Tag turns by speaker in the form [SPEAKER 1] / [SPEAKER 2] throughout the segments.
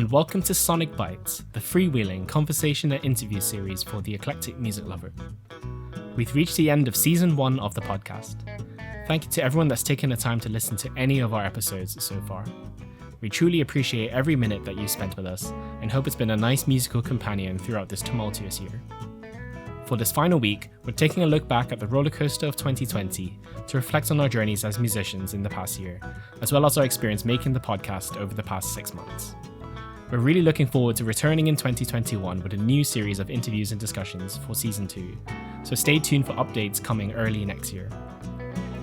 [SPEAKER 1] and welcome to Sonic Bytes, the freewheeling conversation and interview series for the eclectic music lover. We've reached the end of season 1 of the podcast. Thank you to everyone that's taken the time to listen to any of our episodes so far. We truly appreciate every minute that you spent with us and hope it's been a nice musical companion throughout this tumultuous year. For this final week, we're taking a look back at the rollercoaster of 2020 to reflect on our journeys as musicians in the past year, as well as our experience making the podcast over the past 6 months. We're really looking forward to returning in 2021 with a new series of interviews and discussions for season 2, so stay tuned for updates coming early next year.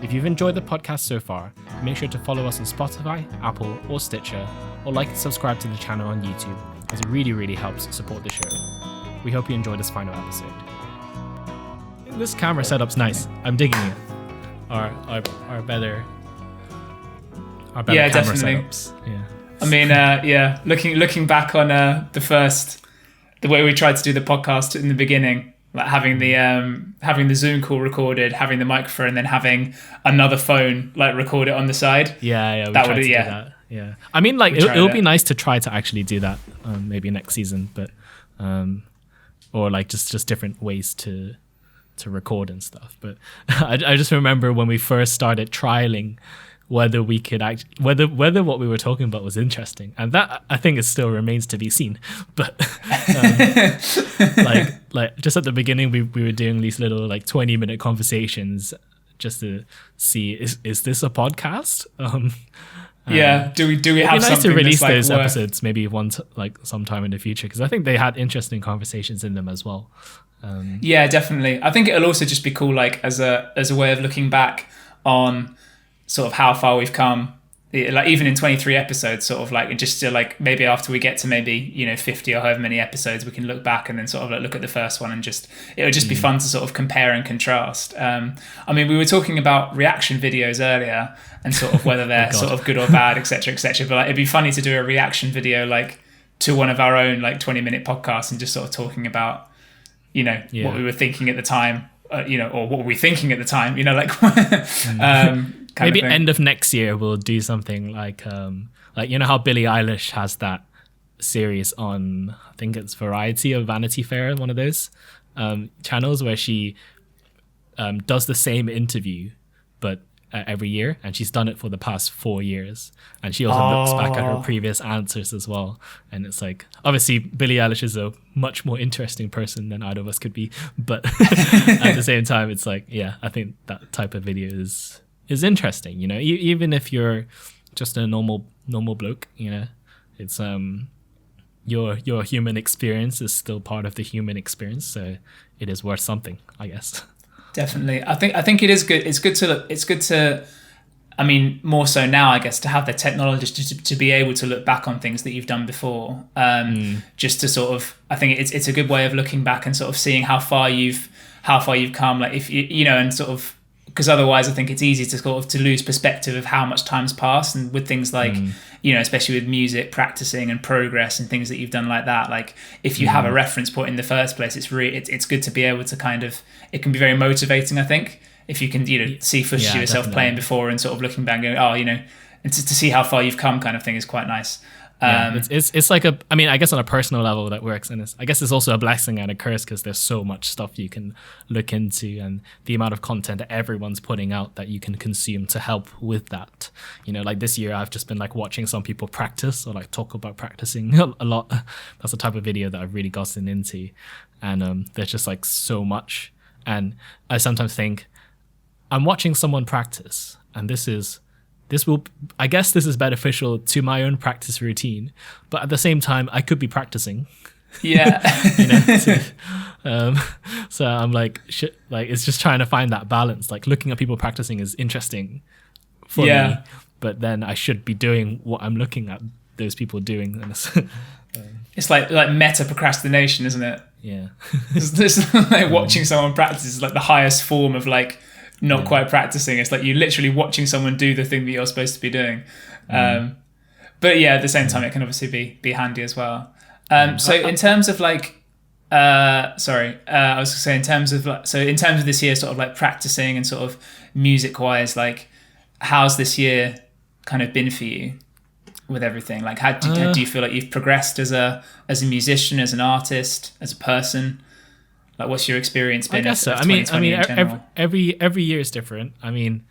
[SPEAKER 1] If you've enjoyed the podcast so far, make sure to follow us on Spotify, Apple, or Stitcher, or like and subscribe to the channel on YouTube, as it really helps support the show. We hope you enjoy this final episode. This camera setup's nice. I'm digging it. Our better camera
[SPEAKER 2] definitely.
[SPEAKER 1] setups. Yeah.
[SPEAKER 2] I mean, looking back on the way we tried to do the podcast in the beginning, like having the Zoom call recorded, having the microphone, and then having another phone like record it on the side.
[SPEAKER 1] Yeah. We tried to do that. Yeah. I mean, like it would be nice to try to actually do that maybe next season, but or like just different ways to record and stuff. But I just remember when we first started trialing whether we could whether what we were talking about was interesting, and that I think it still remains to be seen. But like just at the beginning we were doing these little like 20-minute conversations just to see is this a podcast?
[SPEAKER 2] Do we have
[SPEAKER 1] nice
[SPEAKER 2] something
[SPEAKER 1] to release
[SPEAKER 2] that's, like,
[SPEAKER 1] those episodes maybe sometime in the future, because I think they had interesting conversations in them as well.
[SPEAKER 2] Yeah, definitely. I think it'll also just be cool, like as a way of looking back on sort of how far we've come, like even in 23 episodes, sort of like just to like maybe after we get to maybe 50 or however many episodes, we can look back and then sort of like look at the first one and just it would just be fun to sort of compare and contrast. I mean, we were talking about reaction videos earlier and sort of whether they're sort of good or bad, etc. But like, it'd be funny to do a reaction video like to one of our own like 20-minute podcasts and just sort of talking about what we were thinking at the time, or what were we thinking at the time,
[SPEAKER 1] maybe end of next year we'll do something like how Billie Eilish has that series on, I think it's Variety or Vanity Fair, one of those channels where she does the same interview but every year, and she's done it for the past 4 years, and she also looks back at her previous answers as well, and it's like obviously Billie Eilish is a much more interesting person than either of us could be, but at the same time it's like, I think that type of video is interesting, even if you're just a normal bloke, it's your human experience is still part of the human experience, so it is worth something, I guess.
[SPEAKER 2] Definitely. I think it is good. It's good to, I mean, more so now, I guess, to have the technology to be able to look back on things that you've done before. Just to sort of, I think it's a good way of looking back and sort of seeing how far you've come. Like if you and sort of, because otherwise I think it's easy to sort of to lose perspective of how much time's passed, and with things like especially with music, practicing and progress and things that you've done like that. Like if you have a reference point in the first place, it's good to be able to kind of, it can be very motivating, I think, if you can see footage of yourself playing before and sort of looking back and going, and to see how far you've come kind of thing is quite nice.
[SPEAKER 1] It's like I guess on a personal level that works, and I guess it's also a blessing and a curse because there's so much stuff you can look into, and the amount of content that everyone's putting out that you can consume to help with that. Like this year I've just been like watching some people practice or like talk about practicing a lot. That's the type of video that I've really gotten into, and there's just like so much, and I sometimes think I'm watching someone practice, and this is beneficial to my own practice routine, but at the same time I could be practicing. So I'm like, shit, like it's just trying to find that balance. Like looking at people practicing is interesting for me, but then I should be doing what I'm looking at those people doing.
[SPEAKER 2] It's like meta procrastination, isn't it?
[SPEAKER 1] Yeah.
[SPEAKER 2] It's like watching someone practice is like the highest form of like not quite practicing. It's like you're literally watching someone do the thing that you're supposed to be doing. But at the same time it can obviously be handy as well. So in terms of like I was going to say in terms of this year, sort of like practicing and sort of music wise, like how's this year kind of been for you? with everything? Like, how do you feel like you've progressed as a musician, as an artist, as a person? Like, what's your experience been?
[SPEAKER 1] I guess so. I mean, every year is different. I mean,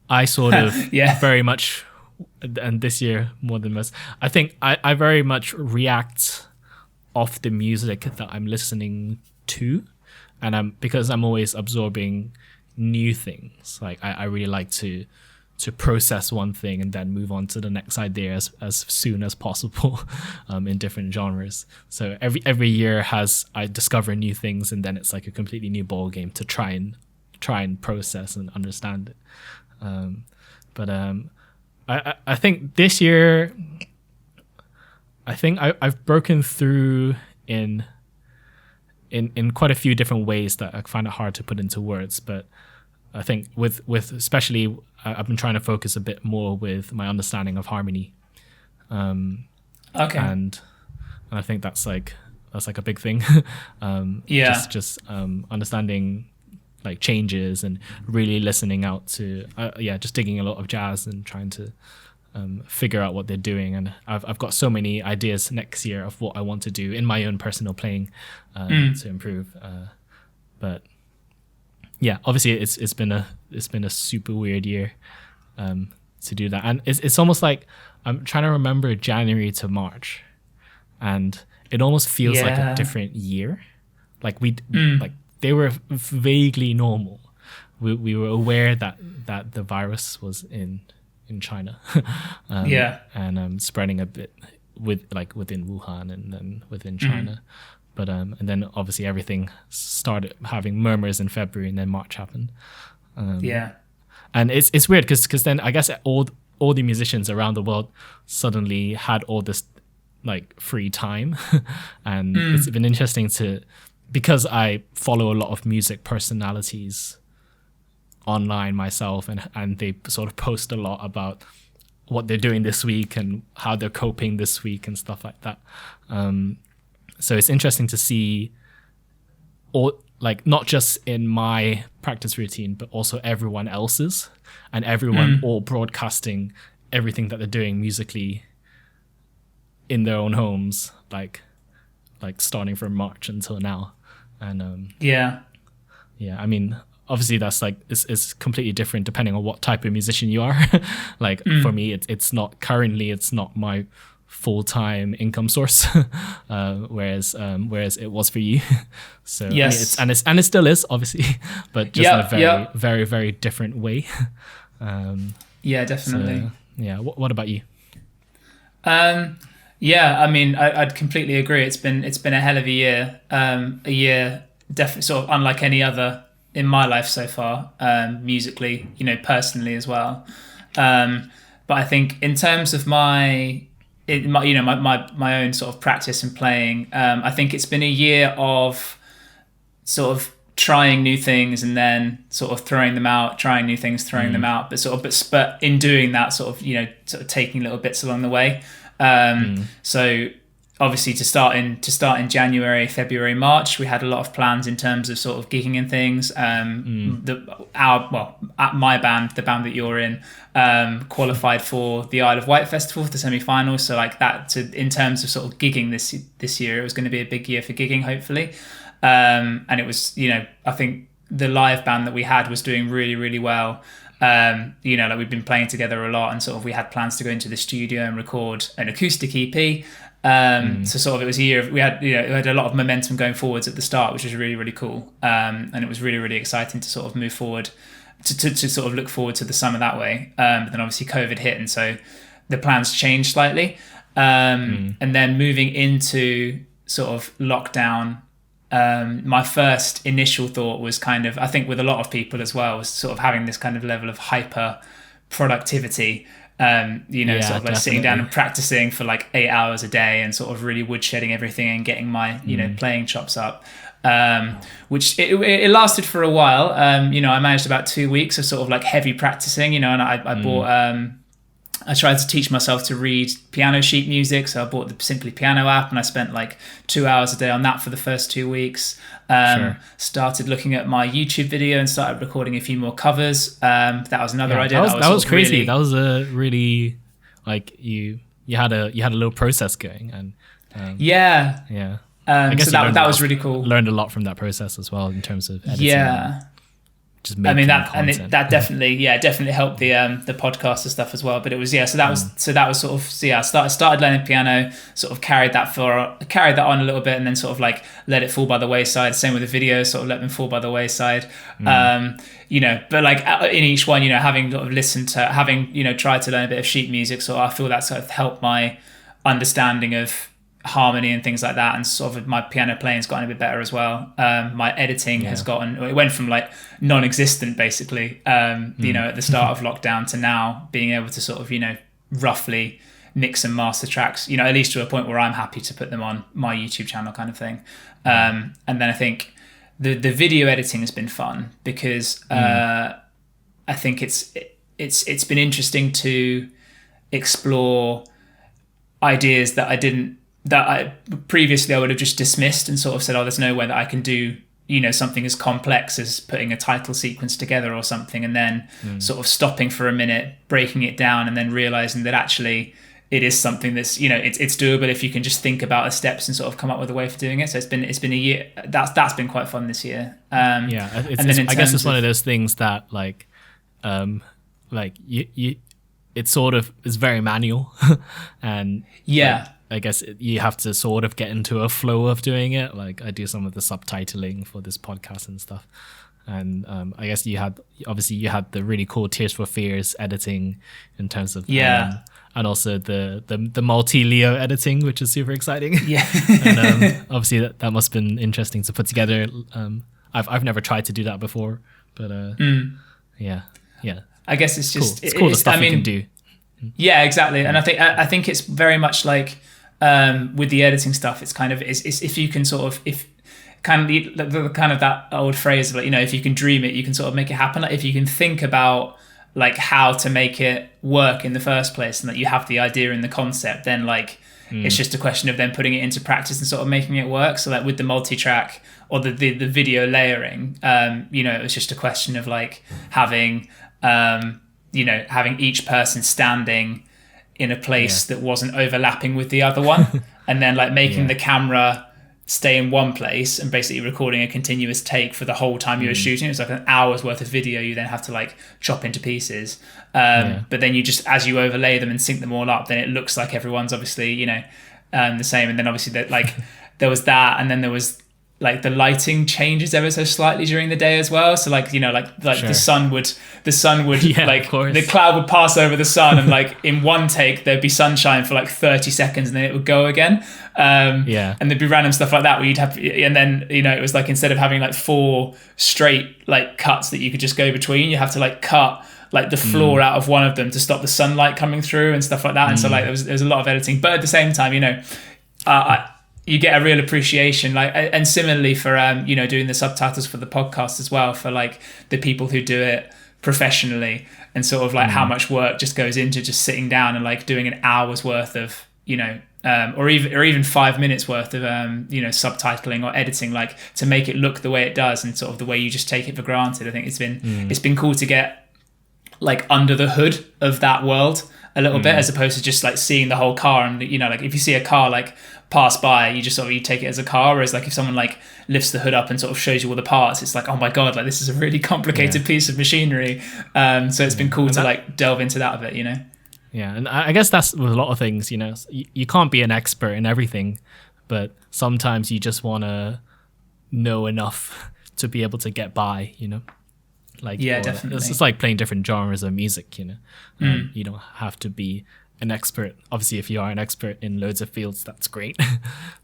[SPEAKER 1] I sort of very much, and this year more than most, I think I very much react off the music that I'm listening to, and because I'm always absorbing new things. Like I really like to process one thing and then move on to the next idea as soon as possible, in different genres. So every year I discover new things, and then it's like a completely new ball game to try and process and understand it. But I think this year, I think I've broken through in quite a few different ways that I find it hard to put into words. But I think with especially, I've been trying to focus a bit more with my understanding of harmony.
[SPEAKER 2] Okay.
[SPEAKER 1] And I think that's like a big thing. Just understanding like changes and really listening out to just digging a lot of jazz and trying to figure out what they're doing. And I've got so many ideas next year of what I want to do in my own personal playing to improve. But yeah, obviously it's been a super weird year to do that, and it's almost like I'm trying to remember January to March, and it almost feels like a different year. Like like they were vaguely normal. We were aware that the virus was in China, and spreading a bit within Wuhan and then within China. But and then obviously everything started having murmurs in February, and then March happened. And it's weird because then I guess all the musicians around the world suddenly had all this like free time, and it's been interesting because I follow a lot of music personalities online myself, and they sort of post a lot about what they're doing this week and how they're coping this week and stuff like that. So it's interesting to see all, like, not just in my practice routine, but also everyone else's, and everyone all broadcasting everything that they're doing musically in their own homes, like starting from March until now. And I mean, obviously that's like it's completely different depending on what type of musician you are. Like for me, it's not my full-time income source, whereas it was for you. So
[SPEAKER 2] yes,
[SPEAKER 1] I mean, and it still is, obviously, but just in a very very very different way.
[SPEAKER 2] Definitely.
[SPEAKER 1] So, what about you?
[SPEAKER 2] I mean, I'd completely agree. It's been a hell of a year, definitely sort of unlike any other in my life so far, musically, personally as well. But I think in terms of my own sort of practice and playing, I think it's been a year of sort of trying new things and then sort of throwing them out, trying new things, throwing them out, but in doing that sort of taking little bits along the way. So obviously to start in January, February, March, we had a lot of plans in terms of sort of gigging and things. At my band, the band that you're in, qualified for the Isle of Wight Festival for the semi-finals. So like that, in terms of sort of gigging this year, it was going to be a big year for gigging, hopefully. And it was, I think the live band that we had was doing really, really well. Like we've been playing together a lot, and sort of we had plans to go into the studio and record an acoustic EP. So sort of it was a year we had a lot of momentum going forwards at the start, which was really, really cool. And it was really, really exciting to sort of move forward, to sort of look forward to the summer that way. But then obviously COVID hit, and so the plans changed slightly. And then moving into sort of lockdown, my first initial thought was kind of, I think with a lot of people as well, was sort of having this kind of level of hyper productivity, sort of like sitting down and practicing for like 8 hours a day and sort of really woodshedding everything and getting my, playing chops up, which it lasted for a while. I managed about 2 weeks of sort of like heavy practicing, and I bought, I tried to teach myself to read piano sheet music, so I bought the Simply Piano app, and I spent like 2 hours a day on that for the first 2 weeks. Started looking at my YouTube video and started recording a few more covers. That was another idea.
[SPEAKER 1] That was crazy. That was a really, like, you you had a little process going, and
[SPEAKER 2] yeah.
[SPEAKER 1] I guess
[SPEAKER 2] so that was really cool.
[SPEAKER 1] Learned a lot from that process as well in terms of editing.
[SPEAKER 2] Yeah.
[SPEAKER 1] Just making content.
[SPEAKER 2] That definitely helped the podcast and stuff as well. But it was so that was sort of I started learning piano, sort of carried that on a little bit, and then sort of like let it fall by the wayside. Same with the videos, sort of let them fall by the wayside. But like in each one, having sort of listened to, tried to learn a bit of sheet music, so I feel that sort of helped my understanding of harmony and things like that, and sort of my piano playing's gotten a bit better as well. My editing it went from like non-existent basically at the start of lockdown to now being able to sort of roughly mix and master tracks, at least to a point where I'm happy to put them on my YouTube channel kind of thing. And then I think the video editing has been fun because I think it's been interesting to explore ideas that I previously I would have just dismissed and sort of said, oh, there's no way that I can do something as complex as putting a title sequence together or something, and then sort of stopping for a minute, breaking it down, and then realizing that actually it is something that's it's doable if you can just think about the steps and sort of come up with a way for doing it. So it's been a year that's been quite fun this year.
[SPEAKER 1] I guess it's one of those things that you it sort of is very manual and I guess you have to sort of get into a flow of doing it. Like I do some of the subtitling for this podcast and stuff. And I guess you had the really cool Tears for Fears editing in terms of and also the multi-Leo editing, which is super exciting. Yeah. And obviously that must have been interesting to put together. I've never tried to do that before, but yeah.
[SPEAKER 2] I guess it's just
[SPEAKER 1] it's cool the stuff you can do.
[SPEAKER 2] Yeah, exactly. And I think it's very much like with the editing stuff, it's kind of is if you can sort of the kind of that old phrase of like, if you can dream it, you can sort of make it happen. Like if you can think about like how to make it work in the first place, and that you have the idea and the concept, then like it's just a question of then putting it into practice and sort of making it work. So like with the multi-track or the video layering, it was just a question of like having each person standing in a place that wasn't overlapping with the other one, and then like making the camera stay in one place and basically recording a continuous take for the whole time you were shooting. It was like an hour's worth of video you then have to like chop into pieces. But then you just, as you overlay them and sync them all up, then it looks like everyone's obviously, the same. And then obviously that like there was that, and then there was like the lighting changes ever so slightly during the day as well. So like, the sun would like the cloud would pass over the sun, and like in one take there'd be sunshine for like 30 seconds and then it would go again. And there'd be random stuff like that where you'd have, and then, it was like instead of having like 4 straight like cuts that you could just go between, you have to like cut like the floor out of one of them to stop the sunlight coming through and stuff like that. And so like there was a lot of editing, but at the same time, you get a real appreciation, like, and similarly for doing the subtitles for the podcast as well, for like the people who do it professionally, and sort of like how much work just goes into just sitting down and like doing an hour's worth of or even 5 minutes worth of subtitling or editing, like to make it look the way it does and sort of the way you just take it for granted. I think it's been cool to get like under the hood of that world a little bit, as opposed to just like seeing the whole car. And like if you see a car like pass by, you just sort of you take it as a car, whereas like if someone like lifts the hood up and sort of shows you all the parts, it's like, oh my god, like this is a really complicated piece of machinery. So it's been cool to like delve into that a bit.
[SPEAKER 1] Yeah, and I guess that's with a lot of things. You can't be an expert in everything, but sometimes you just want to know enough to be able to get by. Like,
[SPEAKER 2] definitely.
[SPEAKER 1] It's like playing different genres of music. You don't have to be an expert. Obviously, if you are an expert in loads of fields, that's great.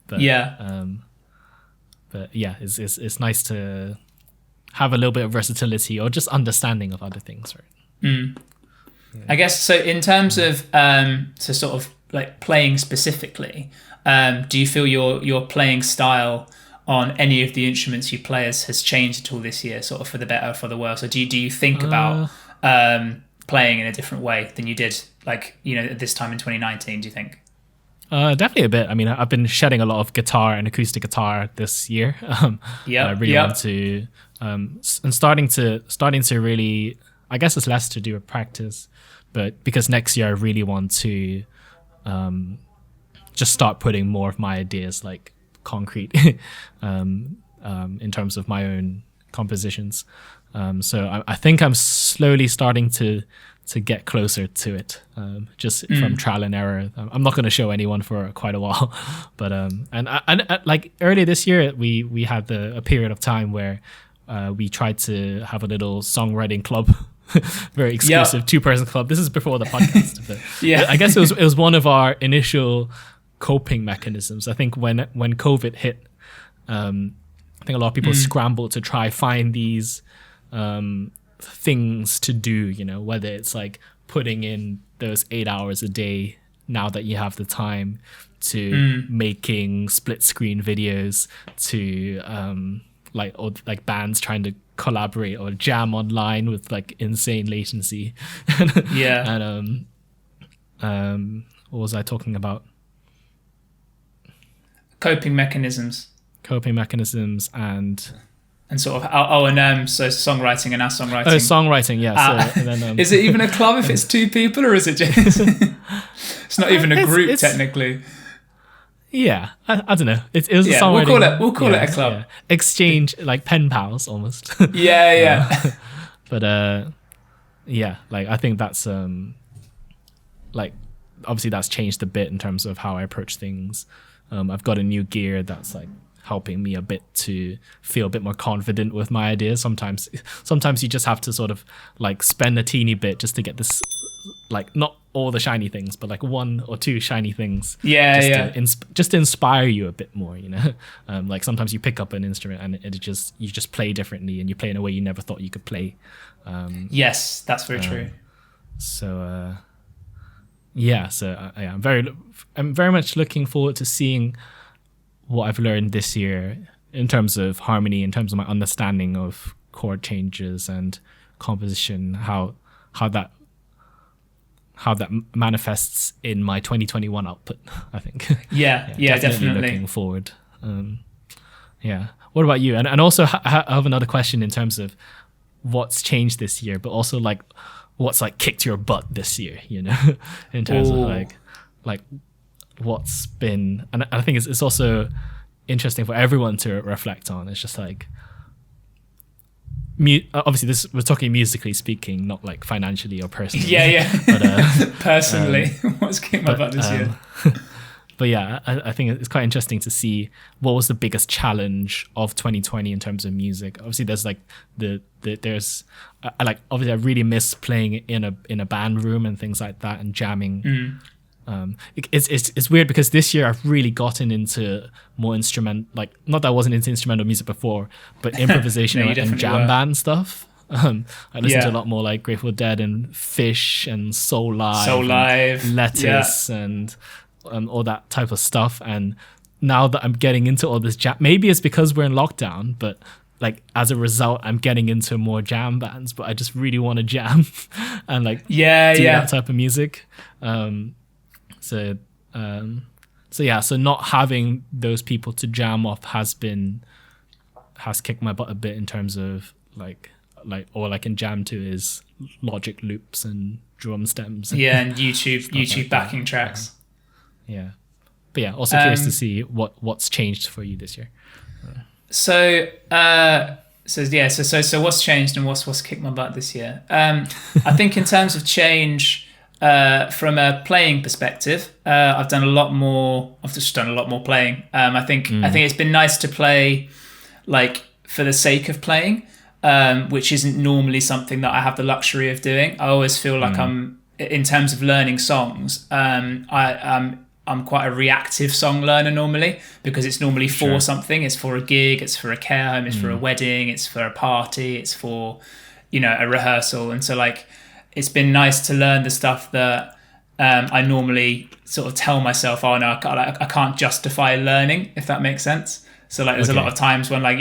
[SPEAKER 1] But it's nice to have a little bit of versatility or just understanding of other things, right?
[SPEAKER 2] I guess so. In terms of to sort of like playing specifically, do you feel your playing style on any of the instruments you play has changed at all this year, sort of for the better or for the worse? Or do you think about playing in a different way than you did like at this time in 2019, do you think?
[SPEAKER 1] Definitely a bit. I mean, I've been shedding a lot of guitar and acoustic guitar this year. I really want to and starting to really, I guess it's less to do with practice, but because next year I really want to just start putting more of my ideas like concrete in terms of my own compositions. So I think I'm slowly starting to get closer to it, just from trial and error. I'm not going to show anyone for quite a while, but and like earlier this year we had a period of time where we tried to have a little songwriting club. Very exclusive 2-person club. This is before the podcast, but I guess it was one of our initial coping mechanisms. I think when COVID hit, I think a lot of people scrambled to try find these things to do, you know, whether it's like putting in those 8 hours a day now that you have the time, to making split screen videos, to like bands trying to collaborate or jam online with like insane latency. And what was I talking about?
[SPEAKER 2] Coping mechanisms and sort of so songwriting and our songwriting.
[SPEAKER 1] Oh, songwriting, yeah. So, and then,
[SPEAKER 2] is it even a club if it's 2 people, or is it just it's not even a group technically?
[SPEAKER 1] Yeah, I don't know. It was a songwriting.
[SPEAKER 2] We'll call it a club.
[SPEAKER 1] Yeah. Exchange, like pen pals almost. But like I think that's like obviously that's changed a bit in terms of how I approach things. I've got a new gear that's like helping me a bit to feel a bit more confident with my ideas. Sometimes you just have to sort of like spend a teeny bit just to get this, like not all the shiny things, but like 1 or 2 shiny things. Just to inspire you a bit more, you know. Like sometimes you pick up an instrument and you just play differently, and you play in a way you never thought you could play.
[SPEAKER 2] Yes, that's very true.
[SPEAKER 1] So I'm very much looking forward to seeing what I've learned this year in terms of harmony, in terms of my understanding of chord changes and composition, how that manifests in my 2021 output, I think.
[SPEAKER 2] Definitely
[SPEAKER 1] looking forward. What about you? And also I have another question in terms of what's changed this year, but also like what's like kicked your butt this year, you know, in terms of like what's been, and I think it's also interesting for everyone to reflect on. It's just like obviously we're talking musically speaking, not like financially or personally.
[SPEAKER 2] But personally, what's kicked my butt this year?
[SPEAKER 1] But yeah, I think it's quite interesting to see what was the biggest challenge of 2020 in terms of music. Obviously, there's like obviously I really miss playing in a band room and things like that and jamming. It's weird because this year I've really gotten into more like not that I wasn't into instrumental music before, but improvisation and jam band stuff. I listened to a lot more like Grateful Dead and Fish and Soul Live, Lettuce and all that type of stuff. And now that I'm getting into all this jam, maybe it's because we're in lockdown, but like as a result I'm getting into more jam bands. But I just really want to jam and like do that type of music. So not having those people to jam off has kicked my butt a bit in terms of like all I can jam to is Logic loops and drum stems.
[SPEAKER 2] And YouTube backing tracks.
[SPEAKER 1] But also curious to see what's changed for you this year.
[SPEAKER 2] So what's changed and what's kicked my butt this year? I think in terms of change, from a playing perspective, I've just done a lot more playing. I think it's been nice to play like for the sake of playing, which isn't normally something that I have the luxury of doing. I always feel like I'm, in terms of learning songs, I'm quite a reactive song learner normally, because it's normally for something. It's for a gig, it's for a care home, it's for a wedding, it's for a party, it's for, a rehearsal. And so like, it's been nice to learn the stuff that I normally sort of tell myself, oh no, I can't justify learning, if that makes sense. So like, there's a lot of times when like,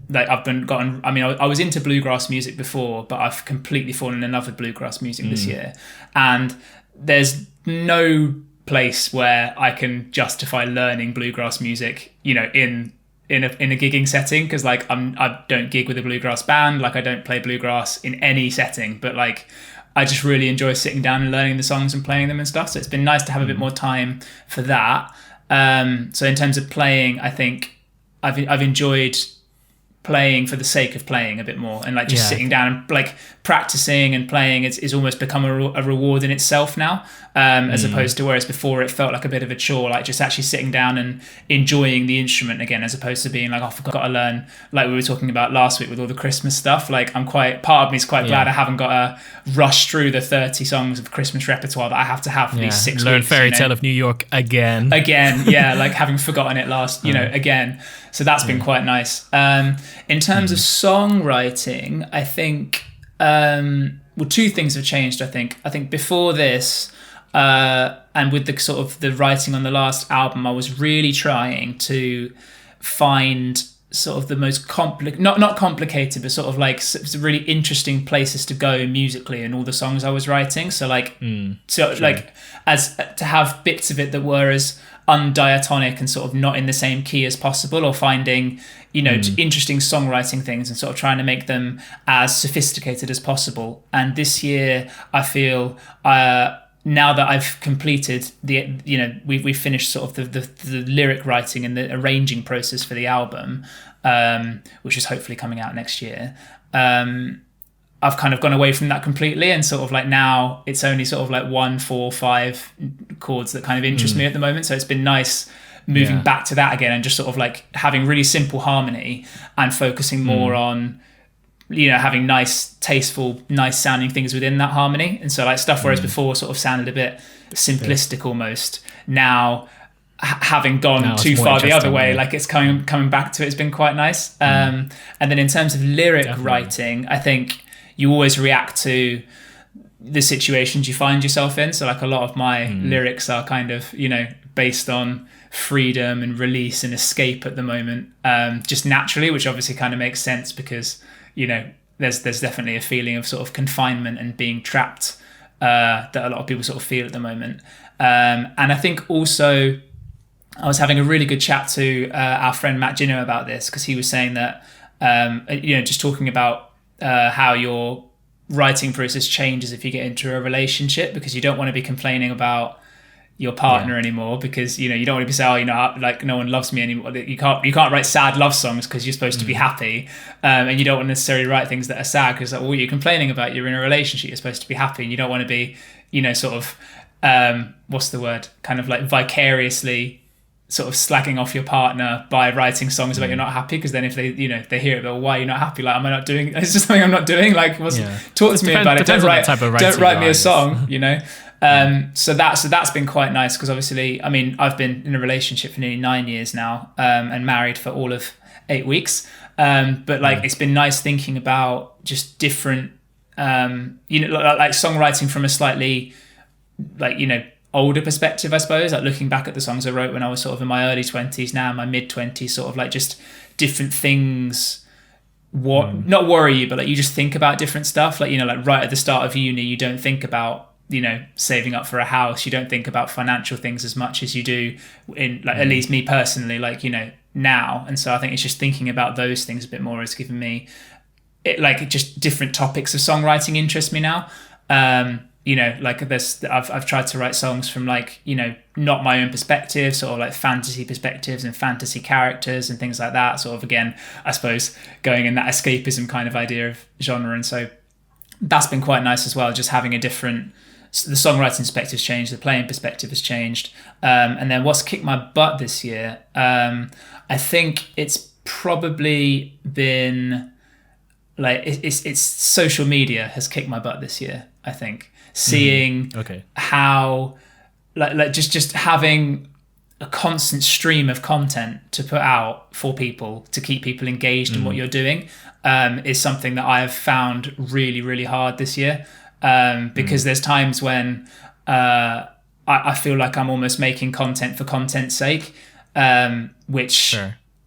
[SPEAKER 2] like I was into bluegrass music before, but I've completely fallen in love with bluegrass music this year. And there's no place where I can justify learning bluegrass music, in a gigging setting, because like I don't gig with a bluegrass band, like I don't play bluegrass in any setting, but like I just really enjoy sitting down and learning the songs and playing them and stuff. So it's been nice to have a bit more time for that. So in terms of playing, I think I've enjoyed playing for the sake of playing a bit more, and like just sitting down and like practicing and playing is almost become a reward in itself now, as opposed to whereas before it felt like a bit of a chore, like just actually sitting down and enjoying the instrument again, as opposed to being like, oh, I've got to learn, like we were talking about last week with all the Christmas stuff. Like part of me is quite glad I haven't got to rush through the 30 songs of Christmas repertoire that I have to have for these 6 weeks.
[SPEAKER 1] Learn Fairy Tale of New York again,
[SPEAKER 2] like having forgotten it last, again. So that's been quite nice. In terms of songwriting, I think, two things have changed. I think before this, and with the sort of the writing on the last album, I was really trying to find sort of the most not complicated, but sort of like really interesting places to go musically in all the songs I was writing. So like, like as to have bits of it that were as undiatonic and sort of not in the same key as possible, or finding interesting songwriting things and sort of trying to make them as sophisticated as possible. And this year I feel now that I've completed we've finished sort of the lyric writing and the arranging process for the album, which is hopefully coming out next year, I've kind of gone away from that completely, and sort of like now it's only sort of like 1, 4, 5 chords that kind of interest me at the moment. So it's been nice moving back to that again, and just sort of like having really simple harmony and focusing more on having nice, tasteful, nice sounding things within that harmony. And so like stuff whereas before sort of sounded a bit simplistic almost, now having gone too far the other way, like it's coming back to it, has been quite nice. And then in terms of lyric writing, I think you always react to the situations you find yourself in. So like a lot of my lyrics are kind of, based on freedom and release and escape at the moment, just naturally, which obviously kind of makes sense because, there's definitely a feeling of sort of confinement and being trapped that a lot of people sort of feel at the moment. And I think also I was having a really good chat to our friend Matt Gino about this, because he was saying that, just talking about how your writing process changes if you get into a relationship, because you don't want to be complaining about your partner anymore, because you don't want to be saying, like no one loves me anymore. You can't write sad love songs because you're supposed to be happy, and you don't want to necessarily write things that are sad because like, what you're complaining about, you're in a relationship, you're supposed to be happy, and you don't want to be sort of what's the word, kind of like vicariously sort of slacking off your partner by writing songs about you're not happy, because then if they they hear it, well, why are you not happy? Like, am I not doing? It's just something I'm not doing. Like, talk to me about it. Don't write me a song. So that's been quite nice, because obviously, I mean, I've been in a relationship for nearly 9 years now, and married for all of 8 weeks. But like, it's been nice thinking about just different, like songwriting from a slightly, like older perspective, I suppose, like looking back at the songs I wrote when I was sort of in my early 20s, now in my mid 20s, sort of like just different things, not worry you, but like you just think about different stuff. Like, like right at the start of uni, you don't think about, saving up for a house. You don't think about financial things as much as you do in, like, at least me personally, like, now. And so I think it's just thinking about those things a bit more has given me it, like, just different topics of songwriting interest me now. Like this, I've tried to write songs from like, not my own perspective, sort of like fantasy perspectives and fantasy characters and things like that. Sort of, again, I suppose going in that escapism kind of idea of genre. And so that's been quite nice as well, just having a different, the songwriting perspective's changed, the playing perspective has changed. And then what's kicked my butt this year, I think it's probably been like, it's social media has kicked my butt this year, I think. Seeing how like just having a constant stream of content to put out for people, to keep people engaged in what you're doing, is something that I have found really, really hard this year, because there's times when I feel like I'm almost making content for content's sake, which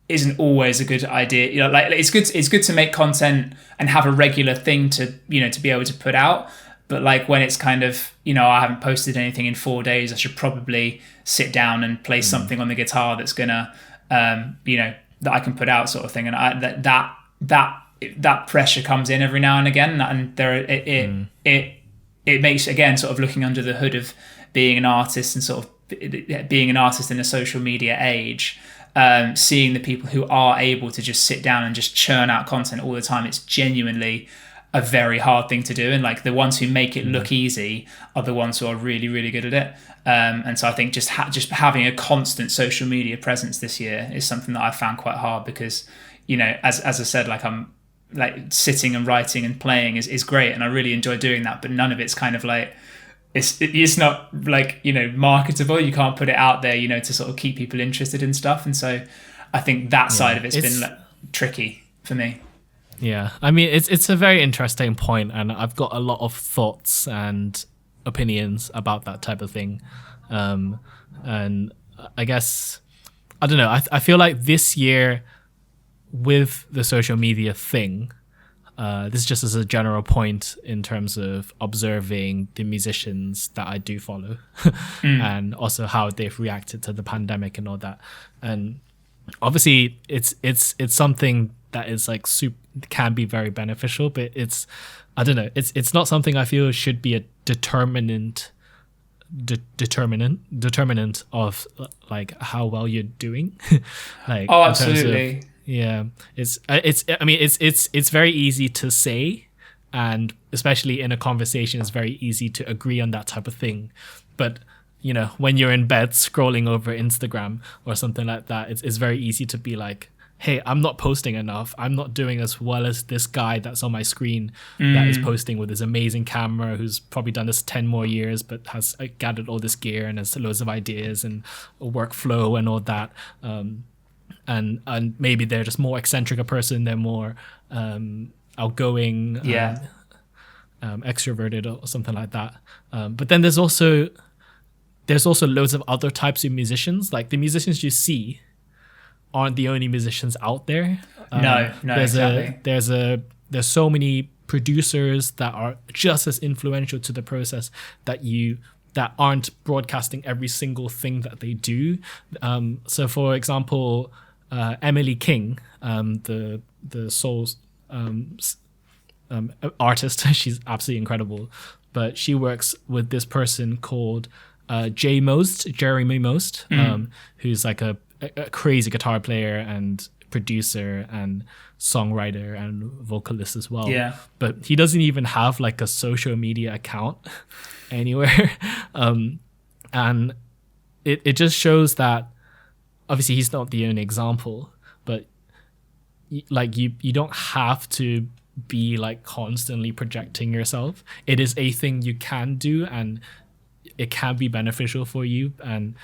[SPEAKER 2] isn't always a good idea. Like it's good to make content and have a regular thing to to be able to put out. But like when it's kind of, I haven't posted anything in 4 days, I should probably sit down and play something on the guitar that's gonna, that I can put out, sort of thing. And that pressure comes in every now and again, and it it makes, again, sort of looking under the hood of being an artist and sort of being an artist in a social media age, seeing the people who are able to just sit down and just churn out content all the time. It's genuinely a very hard thing to do, and like the ones who make it look easy are the ones who are really, really good at it. And so I think just having a constant social media presence this year is something that I found quite hard, because, you know, as I said, like I'm like sitting and writing and playing is great, and I really enjoy doing that, but none of it's kind of like it's not like, you know, marketable. You can't put it out there, you know, to sort of keep people interested in stuff. And so I think that side of it's been like, tricky for me.
[SPEAKER 1] Yeah, I mean, it's a very interesting point, and I've got a lot of thoughts and opinions about that type of thing. And I guess, I don't know, I feel like this year with the social media thing, this is just as a general point in terms of observing the musicians that I do follow and also how they've reacted to the pandemic and all that. And obviously it's something that is like can be very beneficial, but it's, I don't know, it's not something I feel should be a determinant of like how well you're doing. Like,
[SPEAKER 2] oh, absolutely.
[SPEAKER 1] Yeah, it's very easy to say, and especially in a conversation, it's very easy to agree on that type of thing. But, you know, when you're in bed scrolling over Instagram or something like that, it's very easy to be like, hey, I'm not posting enough. I'm not doing as well as this guy that's on my screen that is posting with his amazing camera, who's probably done this 10 more years, but has gathered all this gear and has loads of ideas and a workflow and all that. And maybe they're just more eccentric a person. They're more outgoing, extroverted or something like that. But then there's also loads of other types of musicians. Like the musicians you see aren't the only musicians out there.
[SPEAKER 2] No, exactly.
[SPEAKER 1] There's so many producers that are just as influential to the process that aren't broadcasting every single thing that they do. So for example, Emily King, the soul artist, she's absolutely incredible, but she works with this person called Jeremy Most, who's like a crazy guitar player and producer and songwriter and vocalist as well.
[SPEAKER 2] Yeah.
[SPEAKER 1] But he doesn't even have like a social media account anywhere. And it just shows that obviously he's not the only example, but like you don't have to be like constantly projecting yourself. It is a thing you can do, and it can be beneficial for you. And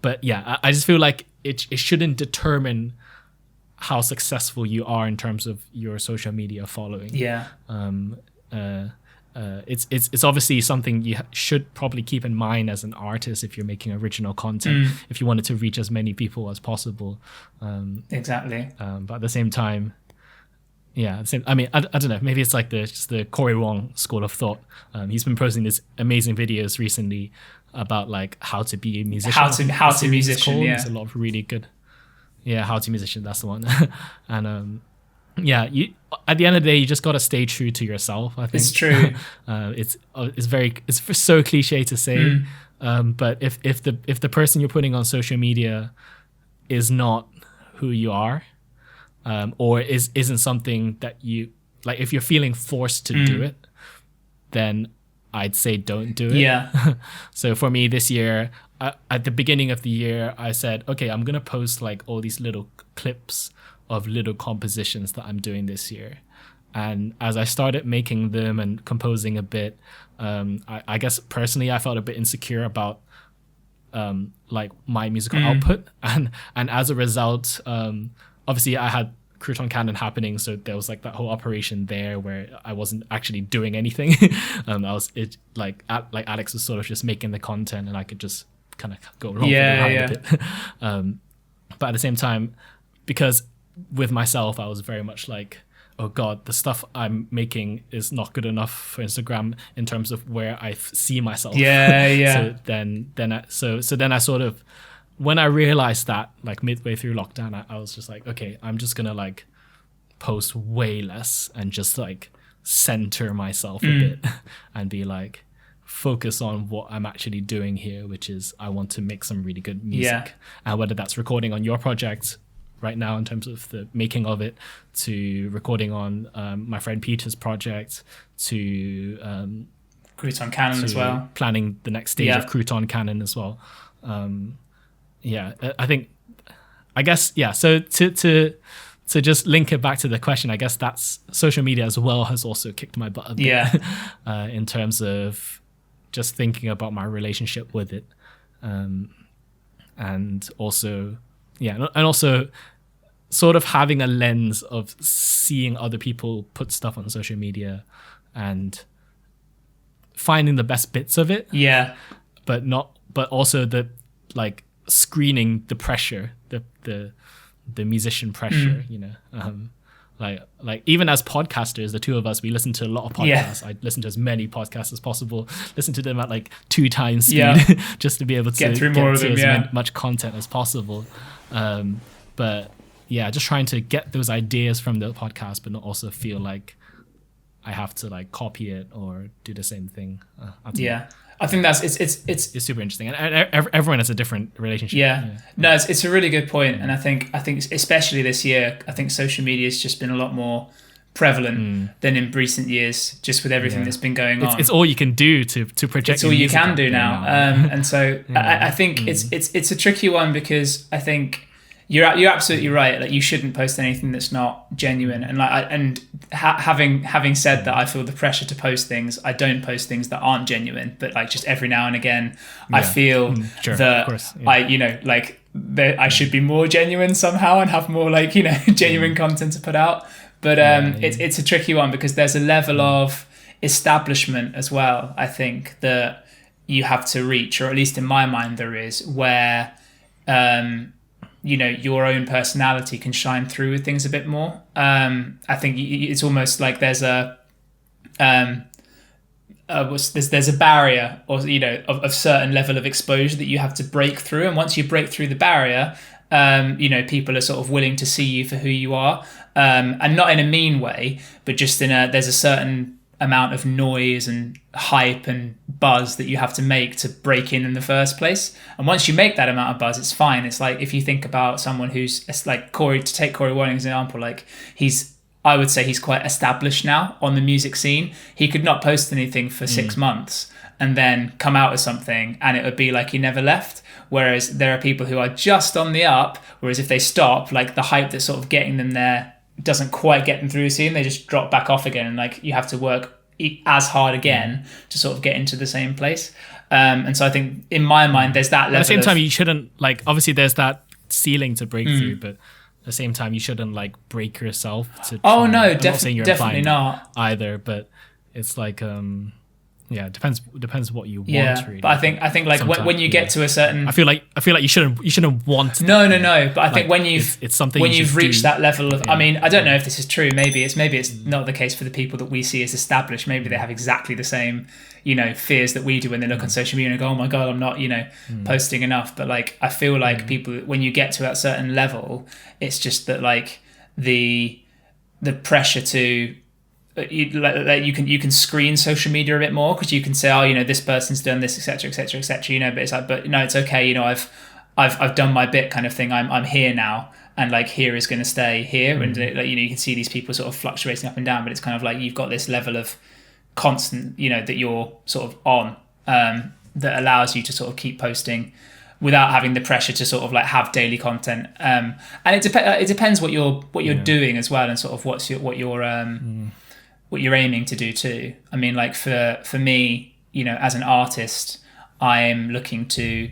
[SPEAKER 1] but yeah, I just feel like it shouldn't determine how successful you are in terms of your social media following.
[SPEAKER 2] Yeah.
[SPEAKER 1] It's obviously something you should probably keep in mind as an artist if you're making original content, if you wanted to reach as many people as possible.
[SPEAKER 2] Exactly.
[SPEAKER 1] But at the same time, yeah, I mean, I don't know. Maybe it's like the Corey Wong school of thought. He's been posting these amazing videos recently about like how to be a musician.
[SPEAKER 2] How to musician. Yeah.
[SPEAKER 1] There's a lot of really good. Yeah, how to musician. That's the one. And yeah, you at the end of the day, you just got to stay true to yourself. I think
[SPEAKER 2] it's true.
[SPEAKER 1] It's so cliche to say, but if the person you're putting on social media is not who you are, or isn't something that you like, if you're feeling forced to do it, then I'd say don't do it.
[SPEAKER 2] Yeah.
[SPEAKER 1] So for me this year, at the beginning of the year, I said, okay, I'm gonna post like all these little clips of little compositions that I'm doing this year. And as I started making them and composing a bit, I guess personally I felt a bit insecure about like my musical output, and as a result, obviously I had Crouton Cannon happening, so there was like that whole operation there where I wasn't actually doing anything. Like Alex was sort of just making the content, and I could just kind of go along with it a bit. But at the same time, because with myself I was very much like, oh god, the stuff I'm making is not good enough for Instagram in terms of where I see myself. So then I sort of, when I realized that, like midway through lockdown, I was just like, okay, I'm just gonna like post way less and just like center myself a bit and be like, focus on what I'm actually doing here, which is I want to make some really good music. And whether that's recording on your project right now in terms of the making of it, to recording on my friend Peter's project, to
[SPEAKER 2] Crouton Canon as well,
[SPEAKER 1] planning the next stage of Crouton Canon as well. I guess so to just link it back to the question, I guess that's social media as well has also kicked my butt a bit in terms of just thinking about my relationship with it, and also sort of having a lens of seeing other people put stuff on social media and finding the best bits of it, but also the like screening the pressure, the musician pressure, like even as podcasters, the two of us, we listen to a lot of podcasts. I listen to as many podcasts as possible, listen to them at like 2 times speed just to be able to get through more of them, as much content as possible. But just trying to get those ideas from the podcast, but not also feel like I have to like copy it or do the same thing.
[SPEAKER 2] I think that's it's
[SPEAKER 1] super interesting, and everyone has a different relationship.
[SPEAKER 2] No, it's a really good point, and I think especially this year, I think social media has just been a lot more prevalent than in recent years, just with everything that's been going on.
[SPEAKER 1] It's all you can do to project.
[SPEAKER 2] It's all you can do now, and so I think it's a tricky one, because I think you're absolutely right. Like, you shouldn't post anything that's not genuine. And having said that, I feel the pressure to post things. I don't post things that aren't genuine, but like just every now and again, I feel that I should be more genuine somehow and have more like genuine content to put out. But it's a tricky one, because there's a level of establishment as well, I think, that you have to reach, or at least in my mind there is, where your own personality can shine through with things a bit more. I think it's almost like there's a barrier, or of certain level of exposure that you have to break through, and once you break through the barrier, people are sort of willing to see you for who you are, and not in a mean way, but just there's a certain amount of noise and hype and buzz that you have to make to break in the first place. And once you make that amount of buzz, it's fine. It's like, if you think about someone who's like Corey, to take Corey Warning as an example, like I would say he's quite established now on the music scene. He could not post anything for 6 months and then come out with something and it would be like he never left. Whereas there are people who are just on the up, whereas if they stop, like the hype that's sort of getting them there doesn't quite get them through the scene, they just drop back off again, and like you have to work as hard again to sort of get into the same place. And so I think in my mind there's that level. At the same
[SPEAKER 1] time, you shouldn't, like, obviously there's that ceiling to break through, but at the same time you shouldn't like break yourself to try.
[SPEAKER 2] Definitely not
[SPEAKER 1] either, but it's like it depends what you want, really.
[SPEAKER 2] But I think like when you get to a certain,
[SPEAKER 1] I feel like you shouldn't want
[SPEAKER 2] no, but I think when
[SPEAKER 1] it's something
[SPEAKER 2] when you've reached that level of, I mean, I don't know if this is true, maybe it's not the case for the people that we see as established. Maybe they have exactly the same fears that we do when they look on social media and go, oh my god, I'm not posting enough. But like, I feel like people, when you get to that certain level, it's just that like the pressure to you can screen social media a bit more, because you can say, oh, this person's done this, etc., but it's like, but no, it's okay, I've done my bit, kind of thing. I'm here now, and like here is going to stay here, and like, you can see these people sort of fluctuating up and down, but it's kind of like you've got this level of constant, that you're sort of on, that allows you to sort of keep posting without having the pressure to sort of like have daily content. And it depends what you're doing as well, and sort of what you're aiming to do too. I mean, like for me, as an artist, I'm looking to,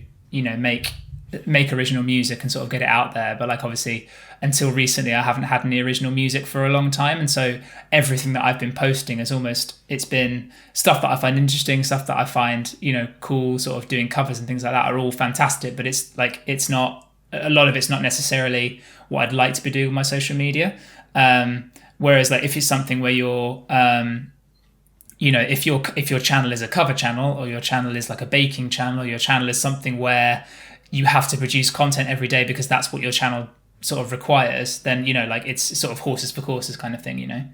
[SPEAKER 2] make original music and sort of get it out there. But like, obviously, until recently, I haven't had any original music for a long time. And so everything that I've been posting it's been stuff that I find interesting, stuff that I find, cool, sort of doing covers and things like that are all fantastic. But it's like, it's not, a lot of it's not necessarily what I'd like to be doing with my social media. Whereas like, if it's something where you're, if your channel is a cover channel, or your channel is like a baking channel, or your channel is something where you have to produce content every day because that's what your channel sort of requires, then, like it's sort of horses for courses kind of thing,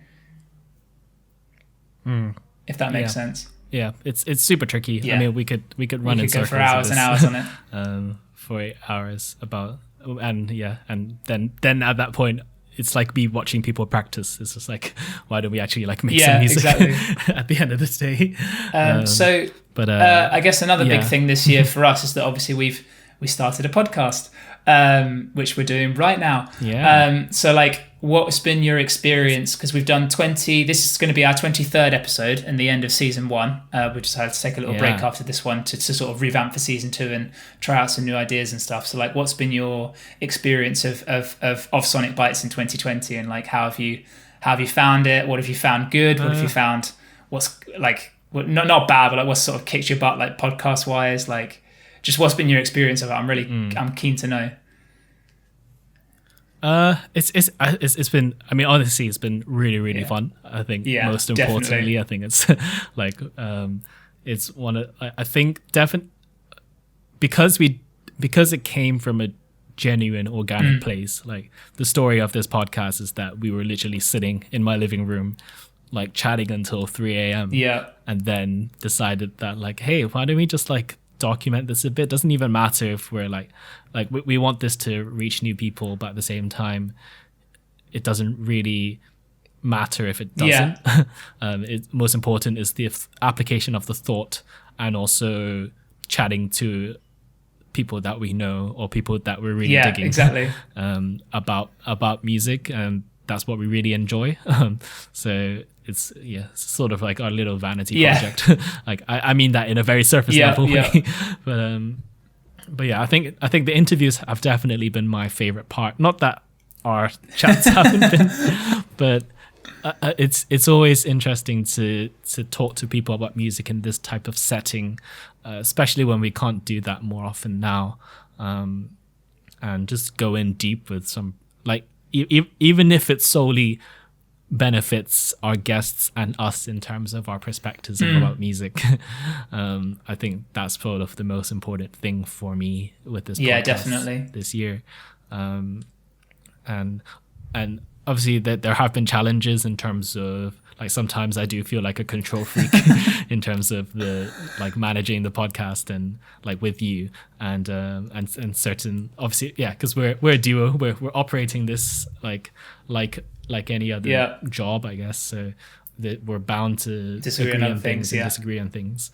[SPEAKER 2] if that makes sense.
[SPEAKER 1] Yeah, it's super tricky.
[SPEAKER 2] Yeah.
[SPEAKER 1] I mean, we could run in circles
[SPEAKER 2] go for hours and hours on it.
[SPEAKER 1] For 8 hours and then at that point, it's like me watching people practice. It's just like, why don't we actually like make some music at the end of the day?
[SPEAKER 2] I guess another big thing this year for us is that obviously we started a podcast, which we're doing right now.
[SPEAKER 1] Yeah.
[SPEAKER 2] So like, what's been your experience? Because we've done 20. This is going to be our 23rd episode and the end of season 1. We decided to take a little break after this one to sort of revamp for season 2 and try out some new ideas and stuff. So like, what's been your experience of Sonic Bytes in 2020, and like, how have you found it? What have you found good? What have you found what's like not bad, but like what's sort of kicked your butt, like podcast wise? Like, just what's been your experience of it? I'm keen to know.
[SPEAKER 1] It's been, I mean, honestly, it's been really fun. I think most importantly, I think it's like it's one of, I think definitely because it came from a genuine organic place. Like, the story of this podcast is that we were literally sitting in my living room, like chatting until 3 a.m. And then decided that like, hey, why don't we just like document this a bit? Doesn't even matter if we're like we want this to reach new people, but at the same time it doesn't really matter if it doesn't. Most important is the application of the thought, and also chatting to people that we know or people that we're really digging about music, and that's what we really enjoy. So it's sort of like our little vanity project. Like I mean that in a very surface level way. But yeah, I think the interviews have definitely been my favorite part. Not that our chats haven't been, but it's always interesting to talk to people about music in this type of setting, especially when we can't do that more often now, and just go in deep with some, like, even if it solely benefits our guests and us in terms of our perspectives about music. I think that's sort of the most important thing for me with this podcast
[SPEAKER 2] definitely
[SPEAKER 1] this year. And obviously there have been challenges in terms of, like, sometimes I do feel like a control freak in terms of the, like, managing the podcast and like with you and certain, obviously, because we're a duo, we're operating this like any other job, I guess, so that we're bound to
[SPEAKER 2] disagree on things
[SPEAKER 1] and disagree on things.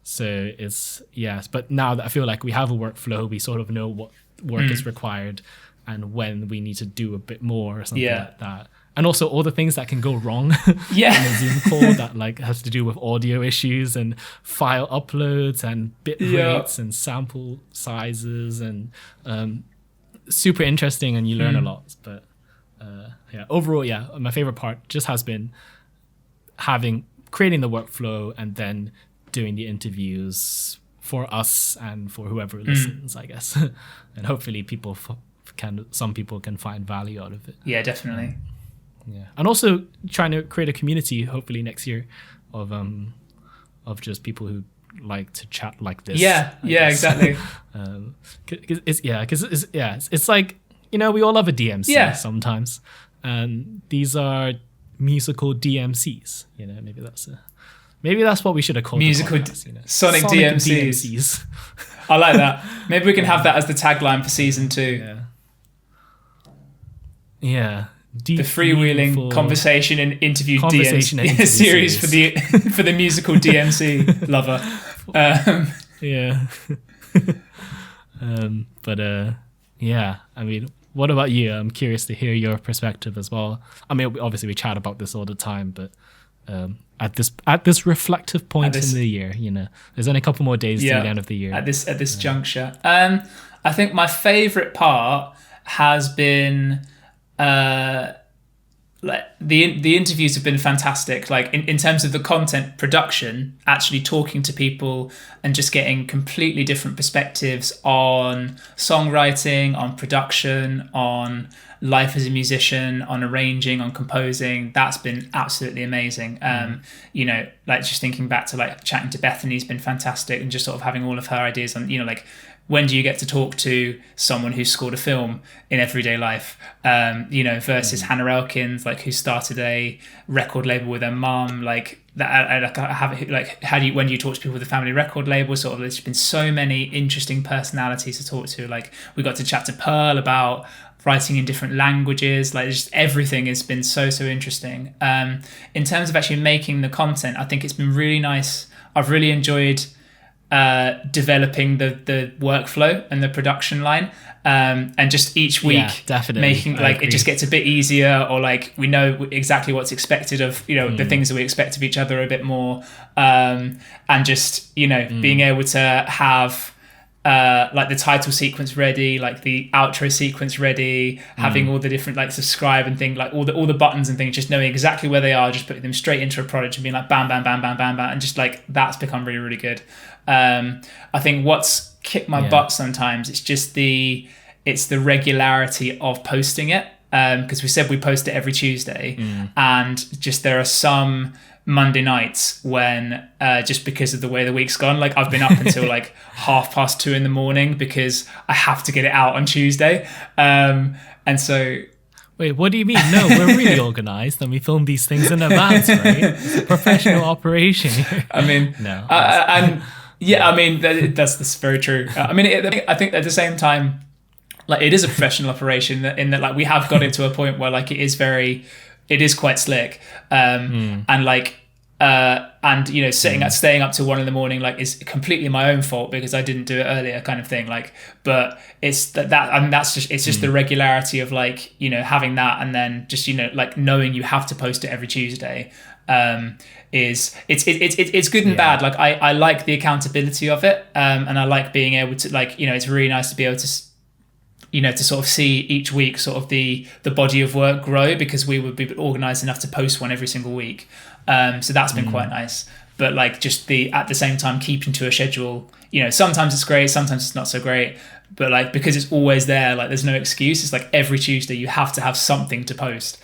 [SPEAKER 1] So it's but now that I feel like we have a workflow, we sort of know what work is required and when we need to do a bit more or something like that. And also all the things that can go wrong in a Zoom call that like has to do with audio issues and file uploads and bit rates and sample sizes, and super interesting, and you learn a lot. But overall, my favorite part just has been creating the workflow and then doing the interviews for us and for whoever listens, I guess. And hopefully some people can find value out of it.
[SPEAKER 2] Yeah, definitely.
[SPEAKER 1] And also trying to create a community, hopefully next year, of just people who like to chat like this.
[SPEAKER 2] Exactly.
[SPEAKER 1] It's like, you know, we all have a DMC sometimes, and these are musical DMCs. You know, maybe that's what we should have called
[SPEAKER 2] musical
[SPEAKER 1] podcast, you know?
[SPEAKER 2] Sonic DMCs. I like that. Maybe we can have that as the tagline for season 2. The freewheeling conversation and interview DMC series for the musical DMC lover.
[SPEAKER 1] I mean, what about you? I'm curious to hear your perspective as well. I mean, obviously we chat about this all the time, but at this reflective point in the year, you know, there's only a couple more days to the end of the year.
[SPEAKER 2] At this juncture, I think my favorite part has been like the interviews have been fantastic. Like in terms of the content production, actually talking to people and just getting completely different perspectives on songwriting, on production, on life as a musician, on arranging, on composing. That's been absolutely amazing. You know, like just thinking back to like chatting to Bethany's been fantastic, and just sort of having all of her ideas on, you know, like when do you get to talk to someone who's scored a film in everyday life, versus Hannah Elkins, like, who started a record label with her mum, like that. When do you talk to people with a family record label? Sort of, there's been so many interesting personalities to talk to. Like, we got to chat to Pearl about writing in different languages. Like, just everything has been so interesting. In terms of actually making the content, I think it's been really nice. I've really enjoyed developing the workflow and the production line, and just each week making, like, it just gets a bit easier, or like we know exactly what's expected of the things that we expect of each other a bit more, and just being able to have like the title sequence ready, like the outro sequence ready, having all the different, like, subscribe and things, like all the buttons and things, just knowing exactly where they are, just putting them straight into a project and being like bam bam bam bam bam bam, and just like that's become really, really good. I think what's kicked my butt sometimes, it's the regularity of posting it, because we said we post it every Tuesday, and just there are some Monday nights when just because of the way the week's gone, like, I've been up until like 2:30 in the morning because I have to get it out on Tuesday, and so.
[SPEAKER 1] Wait, what do you mean? No, we're really organized and we film these things in advance, right? It's a professional operation here.
[SPEAKER 2] I mean,
[SPEAKER 1] no.
[SPEAKER 2] I mean, that's very true. I mean, I think at the same time, like, it is a professional operation in that, like, we have got into a point where, like, it is quite slick, and like, and staying up till 1 a.m, like, is completely my own fault because I didn't do it earlier, kind of thing. Like, but it's it's just the regularity of, like, having that, and then just like knowing you have to post it every Tuesday. It's good and bad. Like, I like the accountability of it, and I like being able to, like, it's really nice to be able to to sort of see each week sort of the body of work grow, because we would be organized enough to post one every single week, so that's been quite nice. But, like, just at the same time keeping to a schedule, sometimes it's great, sometimes it's not so great, but, like, because it's always there, like, there's no excuse. It's like every Tuesday you have to have something to post.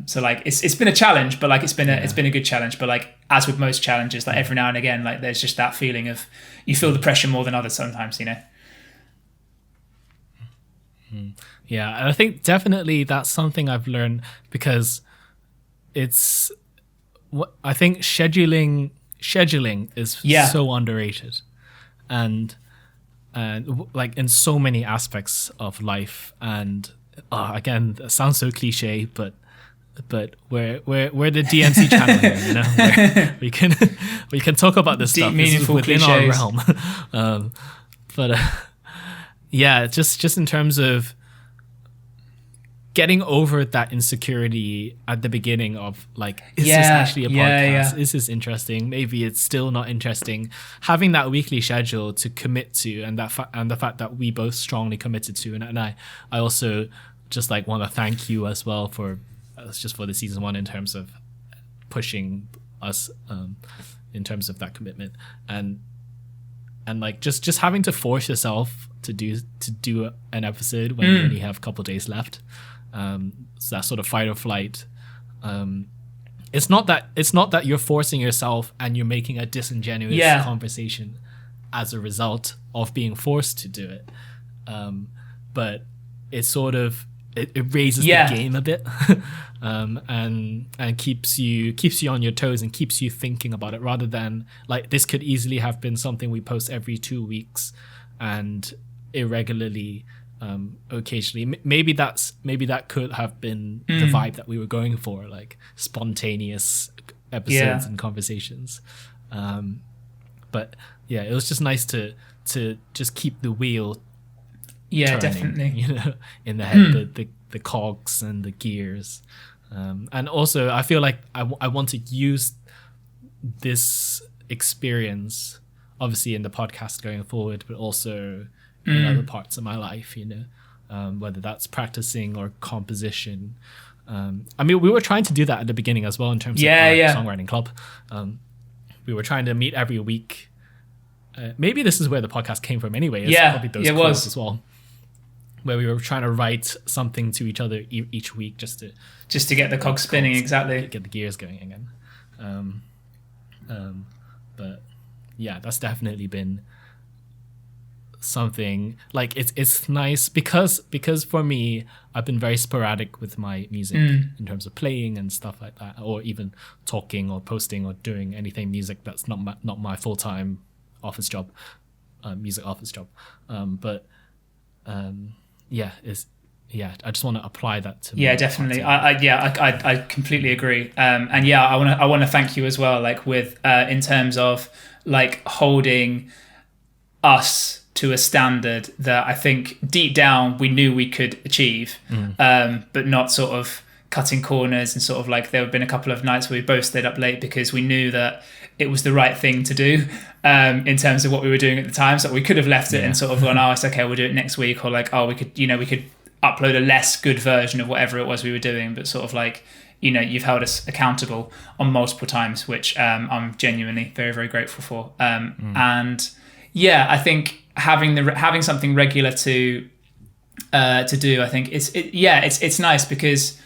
[SPEAKER 2] So, like, it's been a challenge, but, like, it's been a good challenge. But, like, as with most challenges, like, every now and again, like, there's just that feeling of you feel the pressure more than others sometimes,
[SPEAKER 1] Yeah, and I think definitely that's something I've learned, because it's what I think scheduling is so underrated, and like, in so many aspects of life. And again, that sounds so cliche, but we're the DMC channel here, where we can talk about this
[SPEAKER 2] deep,
[SPEAKER 1] stuff.
[SPEAKER 2] meaningful
[SPEAKER 1] this is within
[SPEAKER 2] cliches.
[SPEAKER 1] Our realm. But yeah, just in terms of getting over that insecurity at the beginning of, like, is this actually a podcast? Is this interesting? Maybe it's still not interesting. Having that weekly schedule to commit to, and the fact that we both strongly committed to, and I also just, like, want to thank you as well for just for the season 1 in terms of pushing us in terms of that commitment, and like just having to force yourself to do an episode when you only have a couple days left. So that sort of fight or flight. It's not that you're forcing yourself and you're making a disingenuous conversation as a result of being forced to do it. But it's sort of it raises the game a bit, and keeps you on your toes and keeps you thinking about it, rather than, like, this could easily have been something we post every 2 weeks and irregularly, occasionally. Maybe that could have been the vibe that we were going for, like spontaneous episodes and conversations. But yeah, it was just nice to just keep the wheel turning,
[SPEAKER 2] definitely,
[SPEAKER 1] in the head, the cogs and the gears. And also I feel like I want to use this experience, obviously, in the podcast going forward, but also in other parts of my life, whether that's practicing or composition. I mean, we were trying to do that at the beginning as well in terms of our songwriting club. We were trying to meet every week. Maybe this is where the podcast came from anyway. It's probably those calls as well, where we were trying to write something to each other each week just to get the cogs spinning, exactly, get the gears going again. But yeah, that's definitely been something like it's nice because for me, I've been very sporadic with my music in terms of playing and stuff like that, or even talking or posting or doing anything music that's not my full-time office job, music office job. I just want to apply that to
[SPEAKER 2] definitely. I completely agree. And yeah, I want to thank you as well, like with in terms of like holding us to a standard that I think deep down we knew we could achieve, but not sort of cutting corners, and sort of like there have been a couple of nights where we both stayed up late because we knew that it was the right thing to do in terms of what we were doing at the time. So we could have left it and sort of gone, oh, it's okay, we'll do it next week, or like, oh, we could upload a less good version of whatever it was we were doing, but sort of like, you've held us accountable on multiple times, which I'm genuinely very, very grateful for. And yeah, I think having something regular to do, I think it's nice because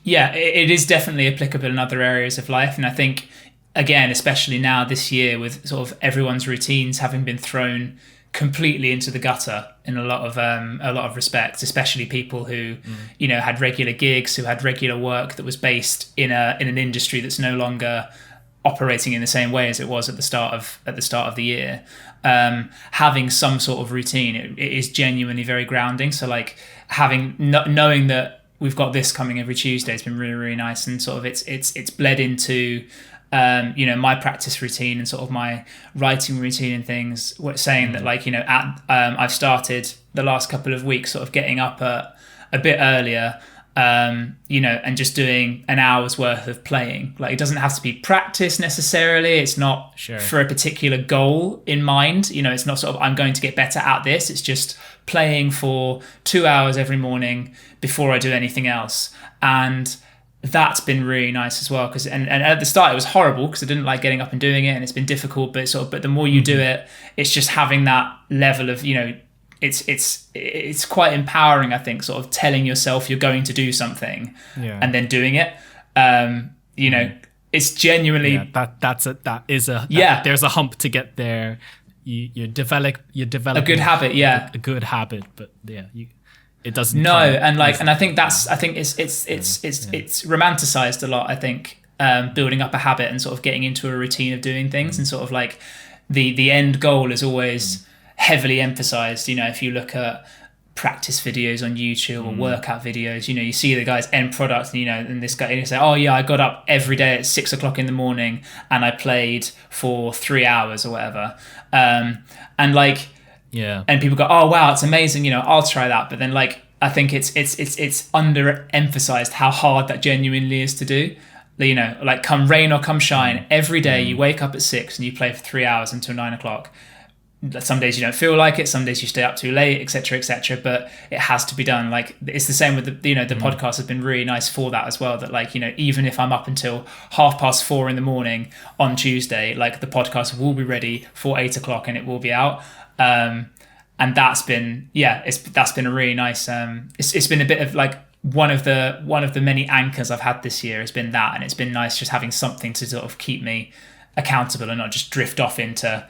[SPEAKER 2] it is definitely applicable in other areas of life. And I think, again, especially now this year, with sort of everyone's routines having been thrown completely into the gutter in a lot of respects, especially people who had regular gigs, who had regular work that was based in an industry that's no longer operating in the same way as it was at the start of the year. Having some sort of routine, it is genuinely very grounding. So like knowing that we've got this coming every Tuesday has been really, really nice, and sort of it's bled into my practice routine and sort of my writing routine and things. Saying that, like, I've started the last couple of weeks sort of getting up a bit earlier, and just doing an hour's worth of playing. Like, it doesn't have to be practice necessarily. It's not for a particular goal in mind. It's not sort of I'm going to get better at this. It's just playing for 2 hours every morning before I do anything else. And that's been really nice as well, because and at the start it was horrible because I didn't like getting up and doing it, and it's been difficult, but the more you do it, it's just having that level of it's quite empowering, I think, sort of telling yourself you're going to do something and then doing it. It's genuinely
[SPEAKER 1] there's a hump to get there. You develop
[SPEAKER 2] a good habit,
[SPEAKER 1] a good habit, but it doesn't.
[SPEAKER 2] No, and I think it's romanticized a lot. I think building up a habit and sort of getting into a routine of doing things, and sort of like the end goal is always heavily emphasized. If you look at practice videos on YouTube or workout videos, you see the guy's end product, and this guy, and you say, oh yeah, I got up every day at 6 o'clock in the morning and I played for 3 hours or whatever, and people go, oh wow, it's amazing, I'll try that. But then I think it's underemphasized how hard that genuinely is to do. Come rain or come shine, every day you wake up at 6 and you play for 3 hours until 9 o'clock. Some days you don't feel like it, some days you stay up too late, etc., but it has to be done. It's the same with the podcast has been really nice for that as well, that even if I'm up until 4:30 in the morning on Tuesday, the podcast will be ready for 8 o'clock and it will be out. And that's been that's been a really nice it's been a bit of one of the many anchors I've had this year has been that, and it's been nice just having something to sort of keep me accountable and not just drift off into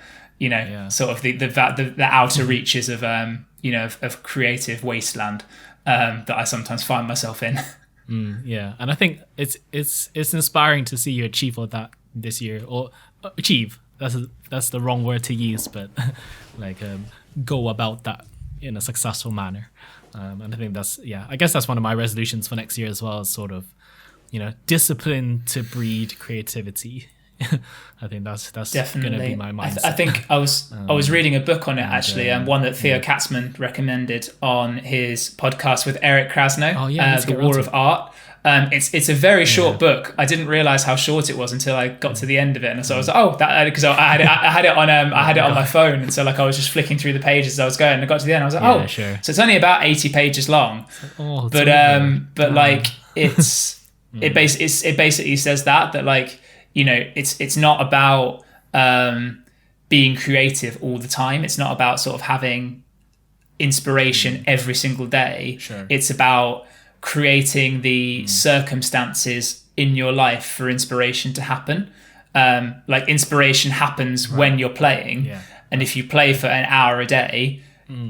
[SPEAKER 2] sort of the outer reaches of of creative wasteland that I sometimes find myself in.
[SPEAKER 1] And I think it's inspiring to see you achieve all that this year, or achieve. That's the wrong word to use, but go about that in a successful manner. And I think I guess that's one of my resolutions for next year as well, is sort of discipline to breed creativity. I think that's going to be my mindset.
[SPEAKER 2] I think I was reading a book on it actually, and one that Theo Katzman recommended on his podcast with Eric Krasno, The War of Art. It's a very short book. I didn't realize how short it was until I got to the end of it, and so I was like, because I had it on my phone, and so I was just flicking through the pages as I was going, and I got to the end, I was like, so it's only about 80 pages long, it's it basically says that it's not about being creative all the time. It's not about sort of having inspiration every single day. It's about creating the circumstances in your life for inspiration to happen. Inspiration happens when you're playing, and if you play for an hour a day,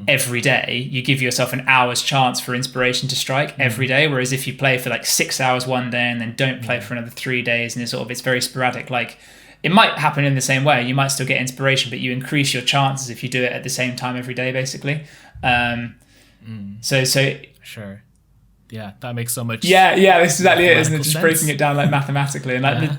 [SPEAKER 2] every day, you give yourself an hour's chance for inspiration to strike every day. Whereas if you play for like 6 hours one day and then don't play for another 3 days, and it's very sporadic, like it might happen in the same way. You might still get inspiration, but you increase your chances if you do it at the same time every day, basically. So
[SPEAKER 1] sure. Yeah, that makes so much.
[SPEAKER 2] Yeah, that's exactly it, isn't it? Just breaking it down like mathematically and like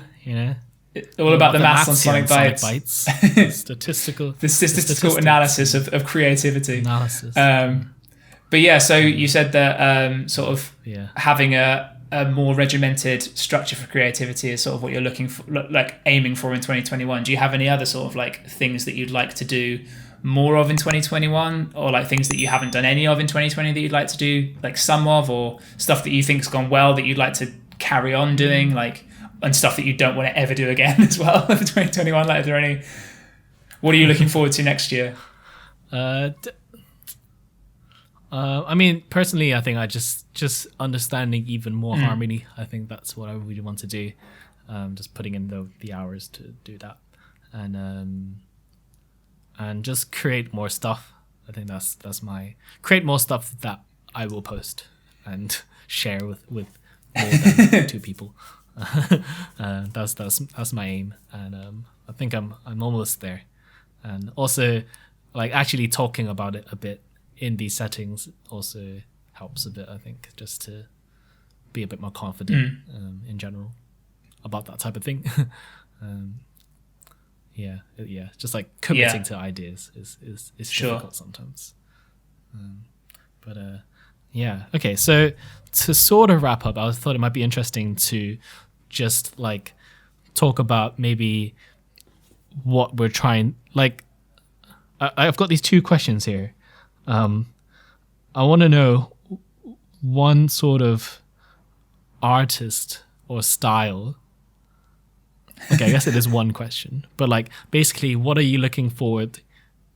[SPEAKER 2] all about the maths on Sonic Bytes.
[SPEAKER 1] Statistical.
[SPEAKER 2] The statistical analysis of creativity.
[SPEAKER 1] Analysis.
[SPEAKER 2] But yeah, so you said that sort of having a more regimented structure for creativity is sort of what you're looking for, like aiming for in 2021. Do you have any other sort of like things that you'd like to do more of in 2021, or like things that you haven't done any of in 2020 that you'd like to do like some of, or stuff that you think's gone well that you'd like to carry on doing, like, and stuff that you don't want to ever do again as well for 2021? Like, are there any, what are you looking forward to next year?
[SPEAKER 1] I mean, personally, I think I just understanding even more harmony. I think that's what I really want to do. Just putting in the hours to do that, and just create more stuff. I think that's my create more stuff that I will post and share with more than 2 people. That's my aim, and I think I'm almost there. And also, like, actually talking about it a bit in these settings also helps a bit, I think, just to be a bit more confident in general about that type of thing. Just like committing to ideas is difficult sometimes. Okay, so to sort of wrap up, I thought it might be interesting to just like talk about maybe what we're trying, like, I've got these 2 questions here. I want to know one sort of artist or style. Okay, I guess it is one question, but like basically, what are you looking forward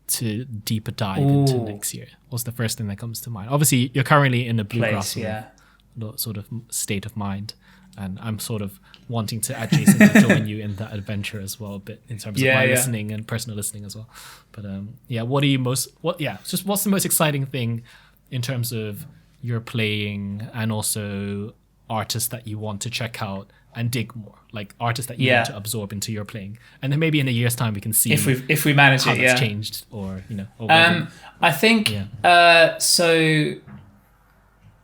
[SPEAKER 1] to deeper dive into next year? What's the first thing that comes to mind? Obviously, you're currently in a bluegrass sort of state of mind, and I'm sort of wanting to adjacently join you in that adventure as well, a bit in terms of my listening and personal listening as well. But what are you what's the most exciting thing in terms of your playing, and also artists that you want to check out and dig more, like artists that you want to absorb into your playing, and then maybe in a year's time we can see
[SPEAKER 2] if we manage
[SPEAKER 1] how
[SPEAKER 2] it's
[SPEAKER 1] changed, or
[SPEAKER 2] I think so.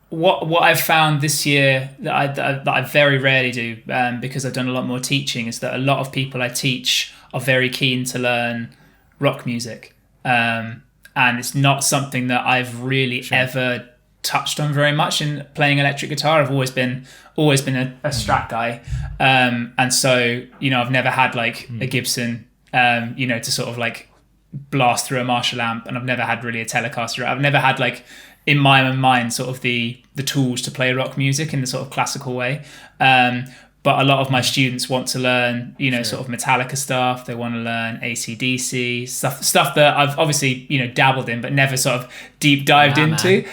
[SPEAKER 2] What I've found this year that I very rarely do, because I've done a lot more teaching, is that a lot of people I teach are very keen to learn rock music, and it's not something that I've really ever touched on very much in playing electric guitar. I've always been a Strat guy, and so I've never had like a Gibson, to sort of like blast through a Marshall amp, and I've never had really a Telecaster. I've never had like in my own mind sort of the tools to play rock music in the sort of classical way. But a lot of my students want to learn, sort of Metallica stuff. They want to learn AC/DC stuff that I've obviously, dabbled in, but never sort of deep dived into.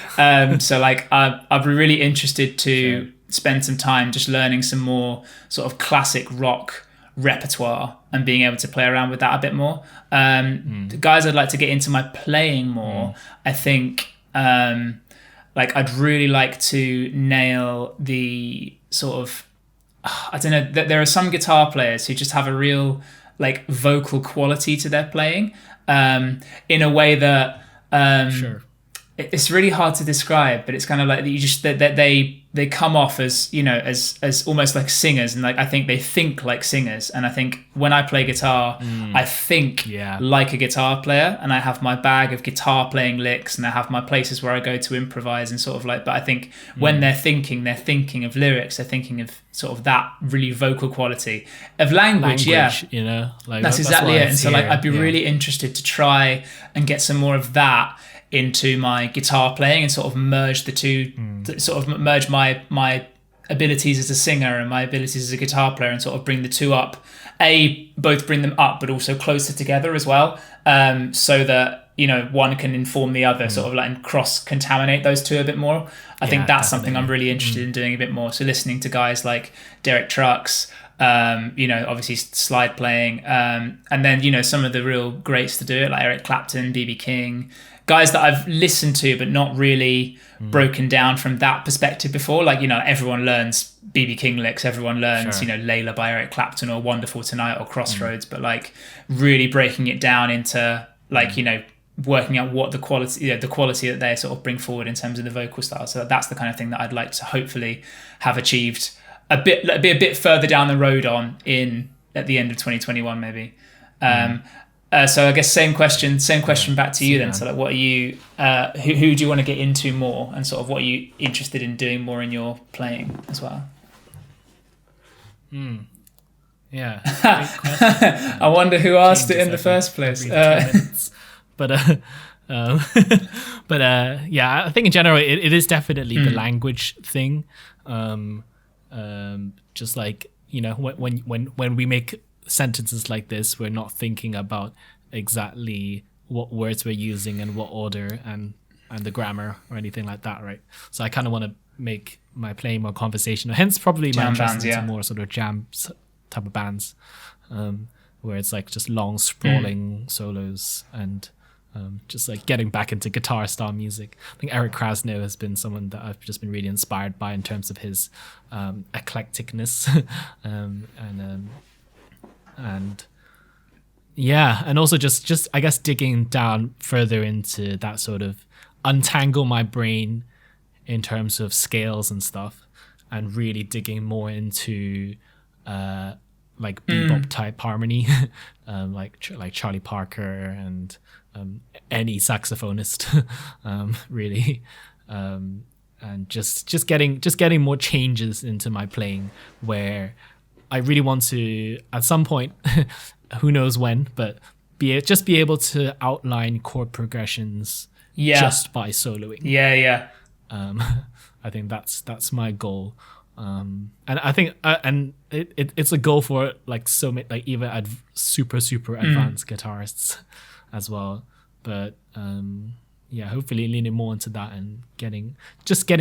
[SPEAKER 2] So like, I'd be really interested to spend some time just learning some more sort of classic rock repertoire and being able to play around with that a bit more. The guys I'd like to get into my playing more, I think, like I'd really like to nail the sort of, I don't know, there are some guitar players who just have a real like vocal quality to their playing, in a way that it's really hard to describe, but it's kind of like that they come off as as almost like singers, and like I think they think like singers, and I think when I play guitar I think like a guitar player, and I have my bag of guitar playing licks, and I have my places where I go to improvise, and sort of like, but I think when they're thinking of lyrics, they're thinking of sort of that really vocal quality of language.
[SPEAKER 1] Like
[SPEAKER 2] that's exactly it. And so like I'd be really interested to try and get some more of that into my guitar playing, and sort of merge the two, sort of merge my abilities as a singer and my abilities as a guitar player, and sort of bring the two up, both bring them up but also closer together as well, so that one can inform the other, sort of like, and cross contaminate those two a bit more. I think that's definitely something I'm really interested in doing a bit more. So listening to guys like Derek Trucks, Obviously slide playing, and then some of the real greats to do it, like Eric Clapton, BB King, guys that I've listened to but not really broken down from that perspective before. Like everyone learns BB King licks, everyone learns Layla by Eric Clapton or Wonderful Tonight or Crossroads, but like really breaking it down into like working out what the quality that they sort of bring forward in terms of the vocal style. So that's the kind of thing that I'd like to hopefully have achieved be a bit further down the road at the end of 2021 maybe. So I guess same question back to you then. So like, what are you who do you want to get into more, and sort of what are you interested in doing more in your playing as well?
[SPEAKER 1] Yeah.
[SPEAKER 2] I wonder who asked it in the first place.
[SPEAKER 1] But yeah, I think in general it is definitely the language thing. Just like when we make sentences like this, we're not thinking about exactly what words we're using and what order and the grammar or anything like that, right? So I kind of want to make my playing more conversational, hence probably my interest into more sort of jam type of bands, where it's like just long sprawling solos and just like getting back into guitar style music. I think Eric Krasno has been someone that I've just been really inspired by in terms of his eclecticness, and yeah, and also just I guess digging down further into that sort of untangle my brain in terms of scales and stuff, and really digging more into like bebop type harmony, like Charlie Parker and any saxophonist, really, and just getting more changes into my playing, where I really want to at some point, who knows when, but be able to outline chord progressions just by soloing. I think that's my goal. And I think and it's a goal for like so many, like even super advanced guitarists as well, but hopefully leaning more into that and getting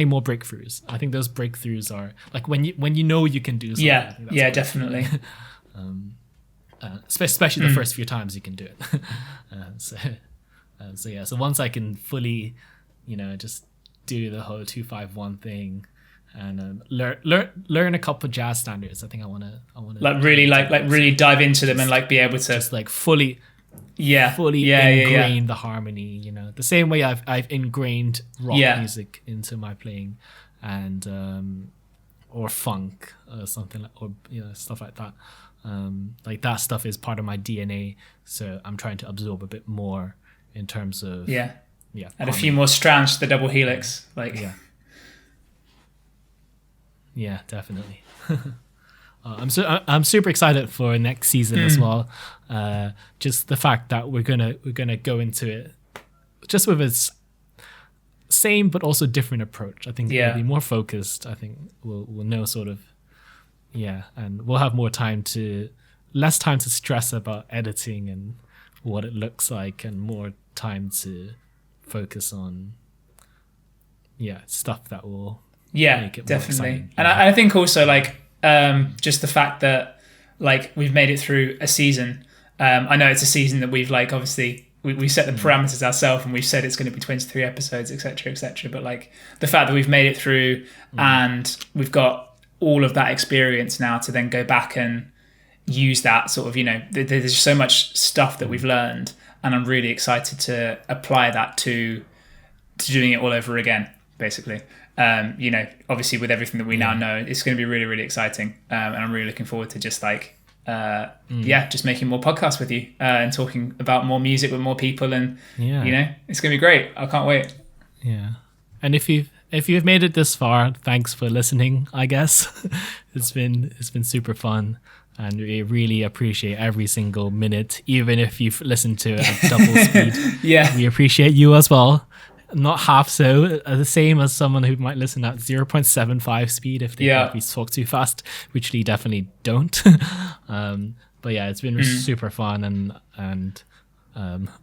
[SPEAKER 1] more breakthroughs. I think those breakthroughs are like when you know you can do something.
[SPEAKER 2] Definitely.
[SPEAKER 1] Especially the first few times you can do it. So once I can fully just do the whole 2-5-1 thing and learn a couple of jazz standards, I think I want to
[SPEAKER 2] like really really dive into them and like be able to
[SPEAKER 1] just like fully ingrain the harmony, the same way I've ingrained rock music into my playing, and or funk or something like, or stuff like that. Like that stuff is part of my DNA, so I'm trying to absorb a bit more in terms of
[SPEAKER 2] add
[SPEAKER 1] harmony.
[SPEAKER 2] a few more strands to the double helix,
[SPEAKER 1] yeah, definitely. I'm super excited for next season as well. Just the fact that we're gonna go into it just with its same but also different approach. I think it'll be more focused. I think we'll know sort of and we'll have less time to stress about editing and what it looks like, and more time to focus on stuff that will make it
[SPEAKER 2] definitely
[SPEAKER 1] more exciting.
[SPEAKER 2] And I think also like just the fact that like we've made it through a season. I know it's a season that we've like obviously we set the parameters ourselves, and we've said it's going to be 23 episodes, etc. But like the fact that we've made it through and we've got all of that experience now to then go back and use that sort of, there's so much stuff that we've learned, and I'm really excited to apply that to doing it all over again, basically. Obviously with everything that we now know, it's going to be really, really exciting. And I'm really looking forward to just like, just making more podcasts with you and talking about more music with more people. And, it's going to be great. I can't wait.
[SPEAKER 1] Yeah. And if you've made it this far, thanks for listening, I guess. It's been super fun, and we really appreciate every single minute, even if you've listened to it at double speed. We appreciate you as well. Not half so, the same as someone who might listen at 0.75 speed if we talk too fast, which we definitely don't. But it's been super fun, and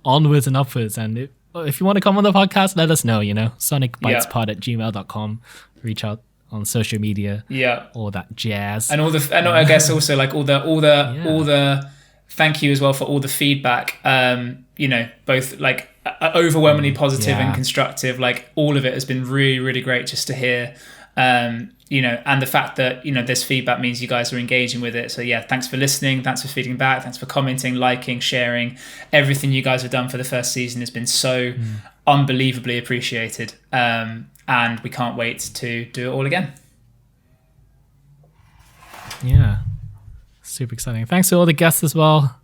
[SPEAKER 1] onwards and upwards. And if you want to come on the podcast, let us know, sonicbytespod@gmail.com. Reach out on social media.
[SPEAKER 2] Yeah.
[SPEAKER 1] All that jazz.
[SPEAKER 2] And I guess also like all the thank you as well for all the feedback. Both like overwhelmingly positive and constructive. Like all of it has been really, really great just to hear. And the fact that, this feedback means you guys are engaging with it. So yeah, thanks for listening. Thanks for feeding back. Thanks for commenting, liking, sharing. Everything you guys have done for the first season has been so unbelievably appreciated. And we can't wait to do it all again.
[SPEAKER 1] Yeah. Super exciting. Thanks to all the guests as well.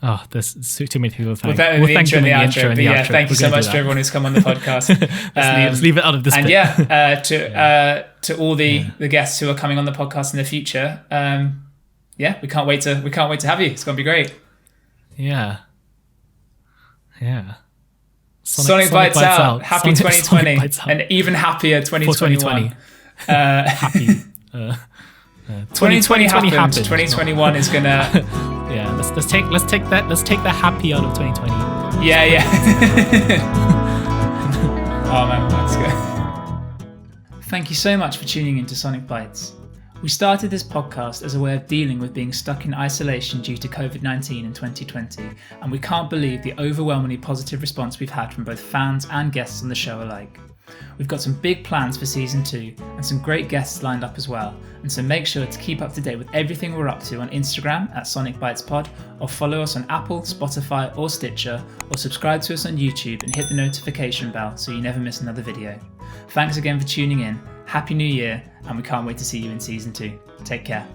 [SPEAKER 1] Oh, there's too many people to thank.
[SPEAKER 2] We'll thank them in the intro and the outro. Thank you so much to everyone who's come on the podcast.
[SPEAKER 1] Let's leave it out of this bit.
[SPEAKER 2] And to all the guests who are coming on the podcast in the future, we can't wait to have you. It's going to be great.
[SPEAKER 1] Yeah.
[SPEAKER 2] Sonic Bytes out. Happy 2020. And even happier 2021.
[SPEAKER 1] Happy.
[SPEAKER 2] 2020 happened. 2021 is gonna.
[SPEAKER 1] Yeah, let's take the happy out of 2020.
[SPEAKER 2] Yeah. Oh man, let's go. Thank you so much for tuning in to Sonic Bytes. We started this podcast as a way of dealing with being stuck in isolation due to COVID-19 in 2020, and we can't believe the overwhelmingly positive response we've had from both fans and guests on the show alike. We've got some big plans for season 2 and some great guests lined up as well, and so make sure to keep up to date with everything we're up to on Instagram at Sonic Bytes Pod, or follow us on Apple, Spotify or Stitcher, or subscribe to us on YouTube and hit the notification bell so you never miss another video. Thanks again for tuning in, Happy New Year, and we can't wait to see you in season 2. Take care.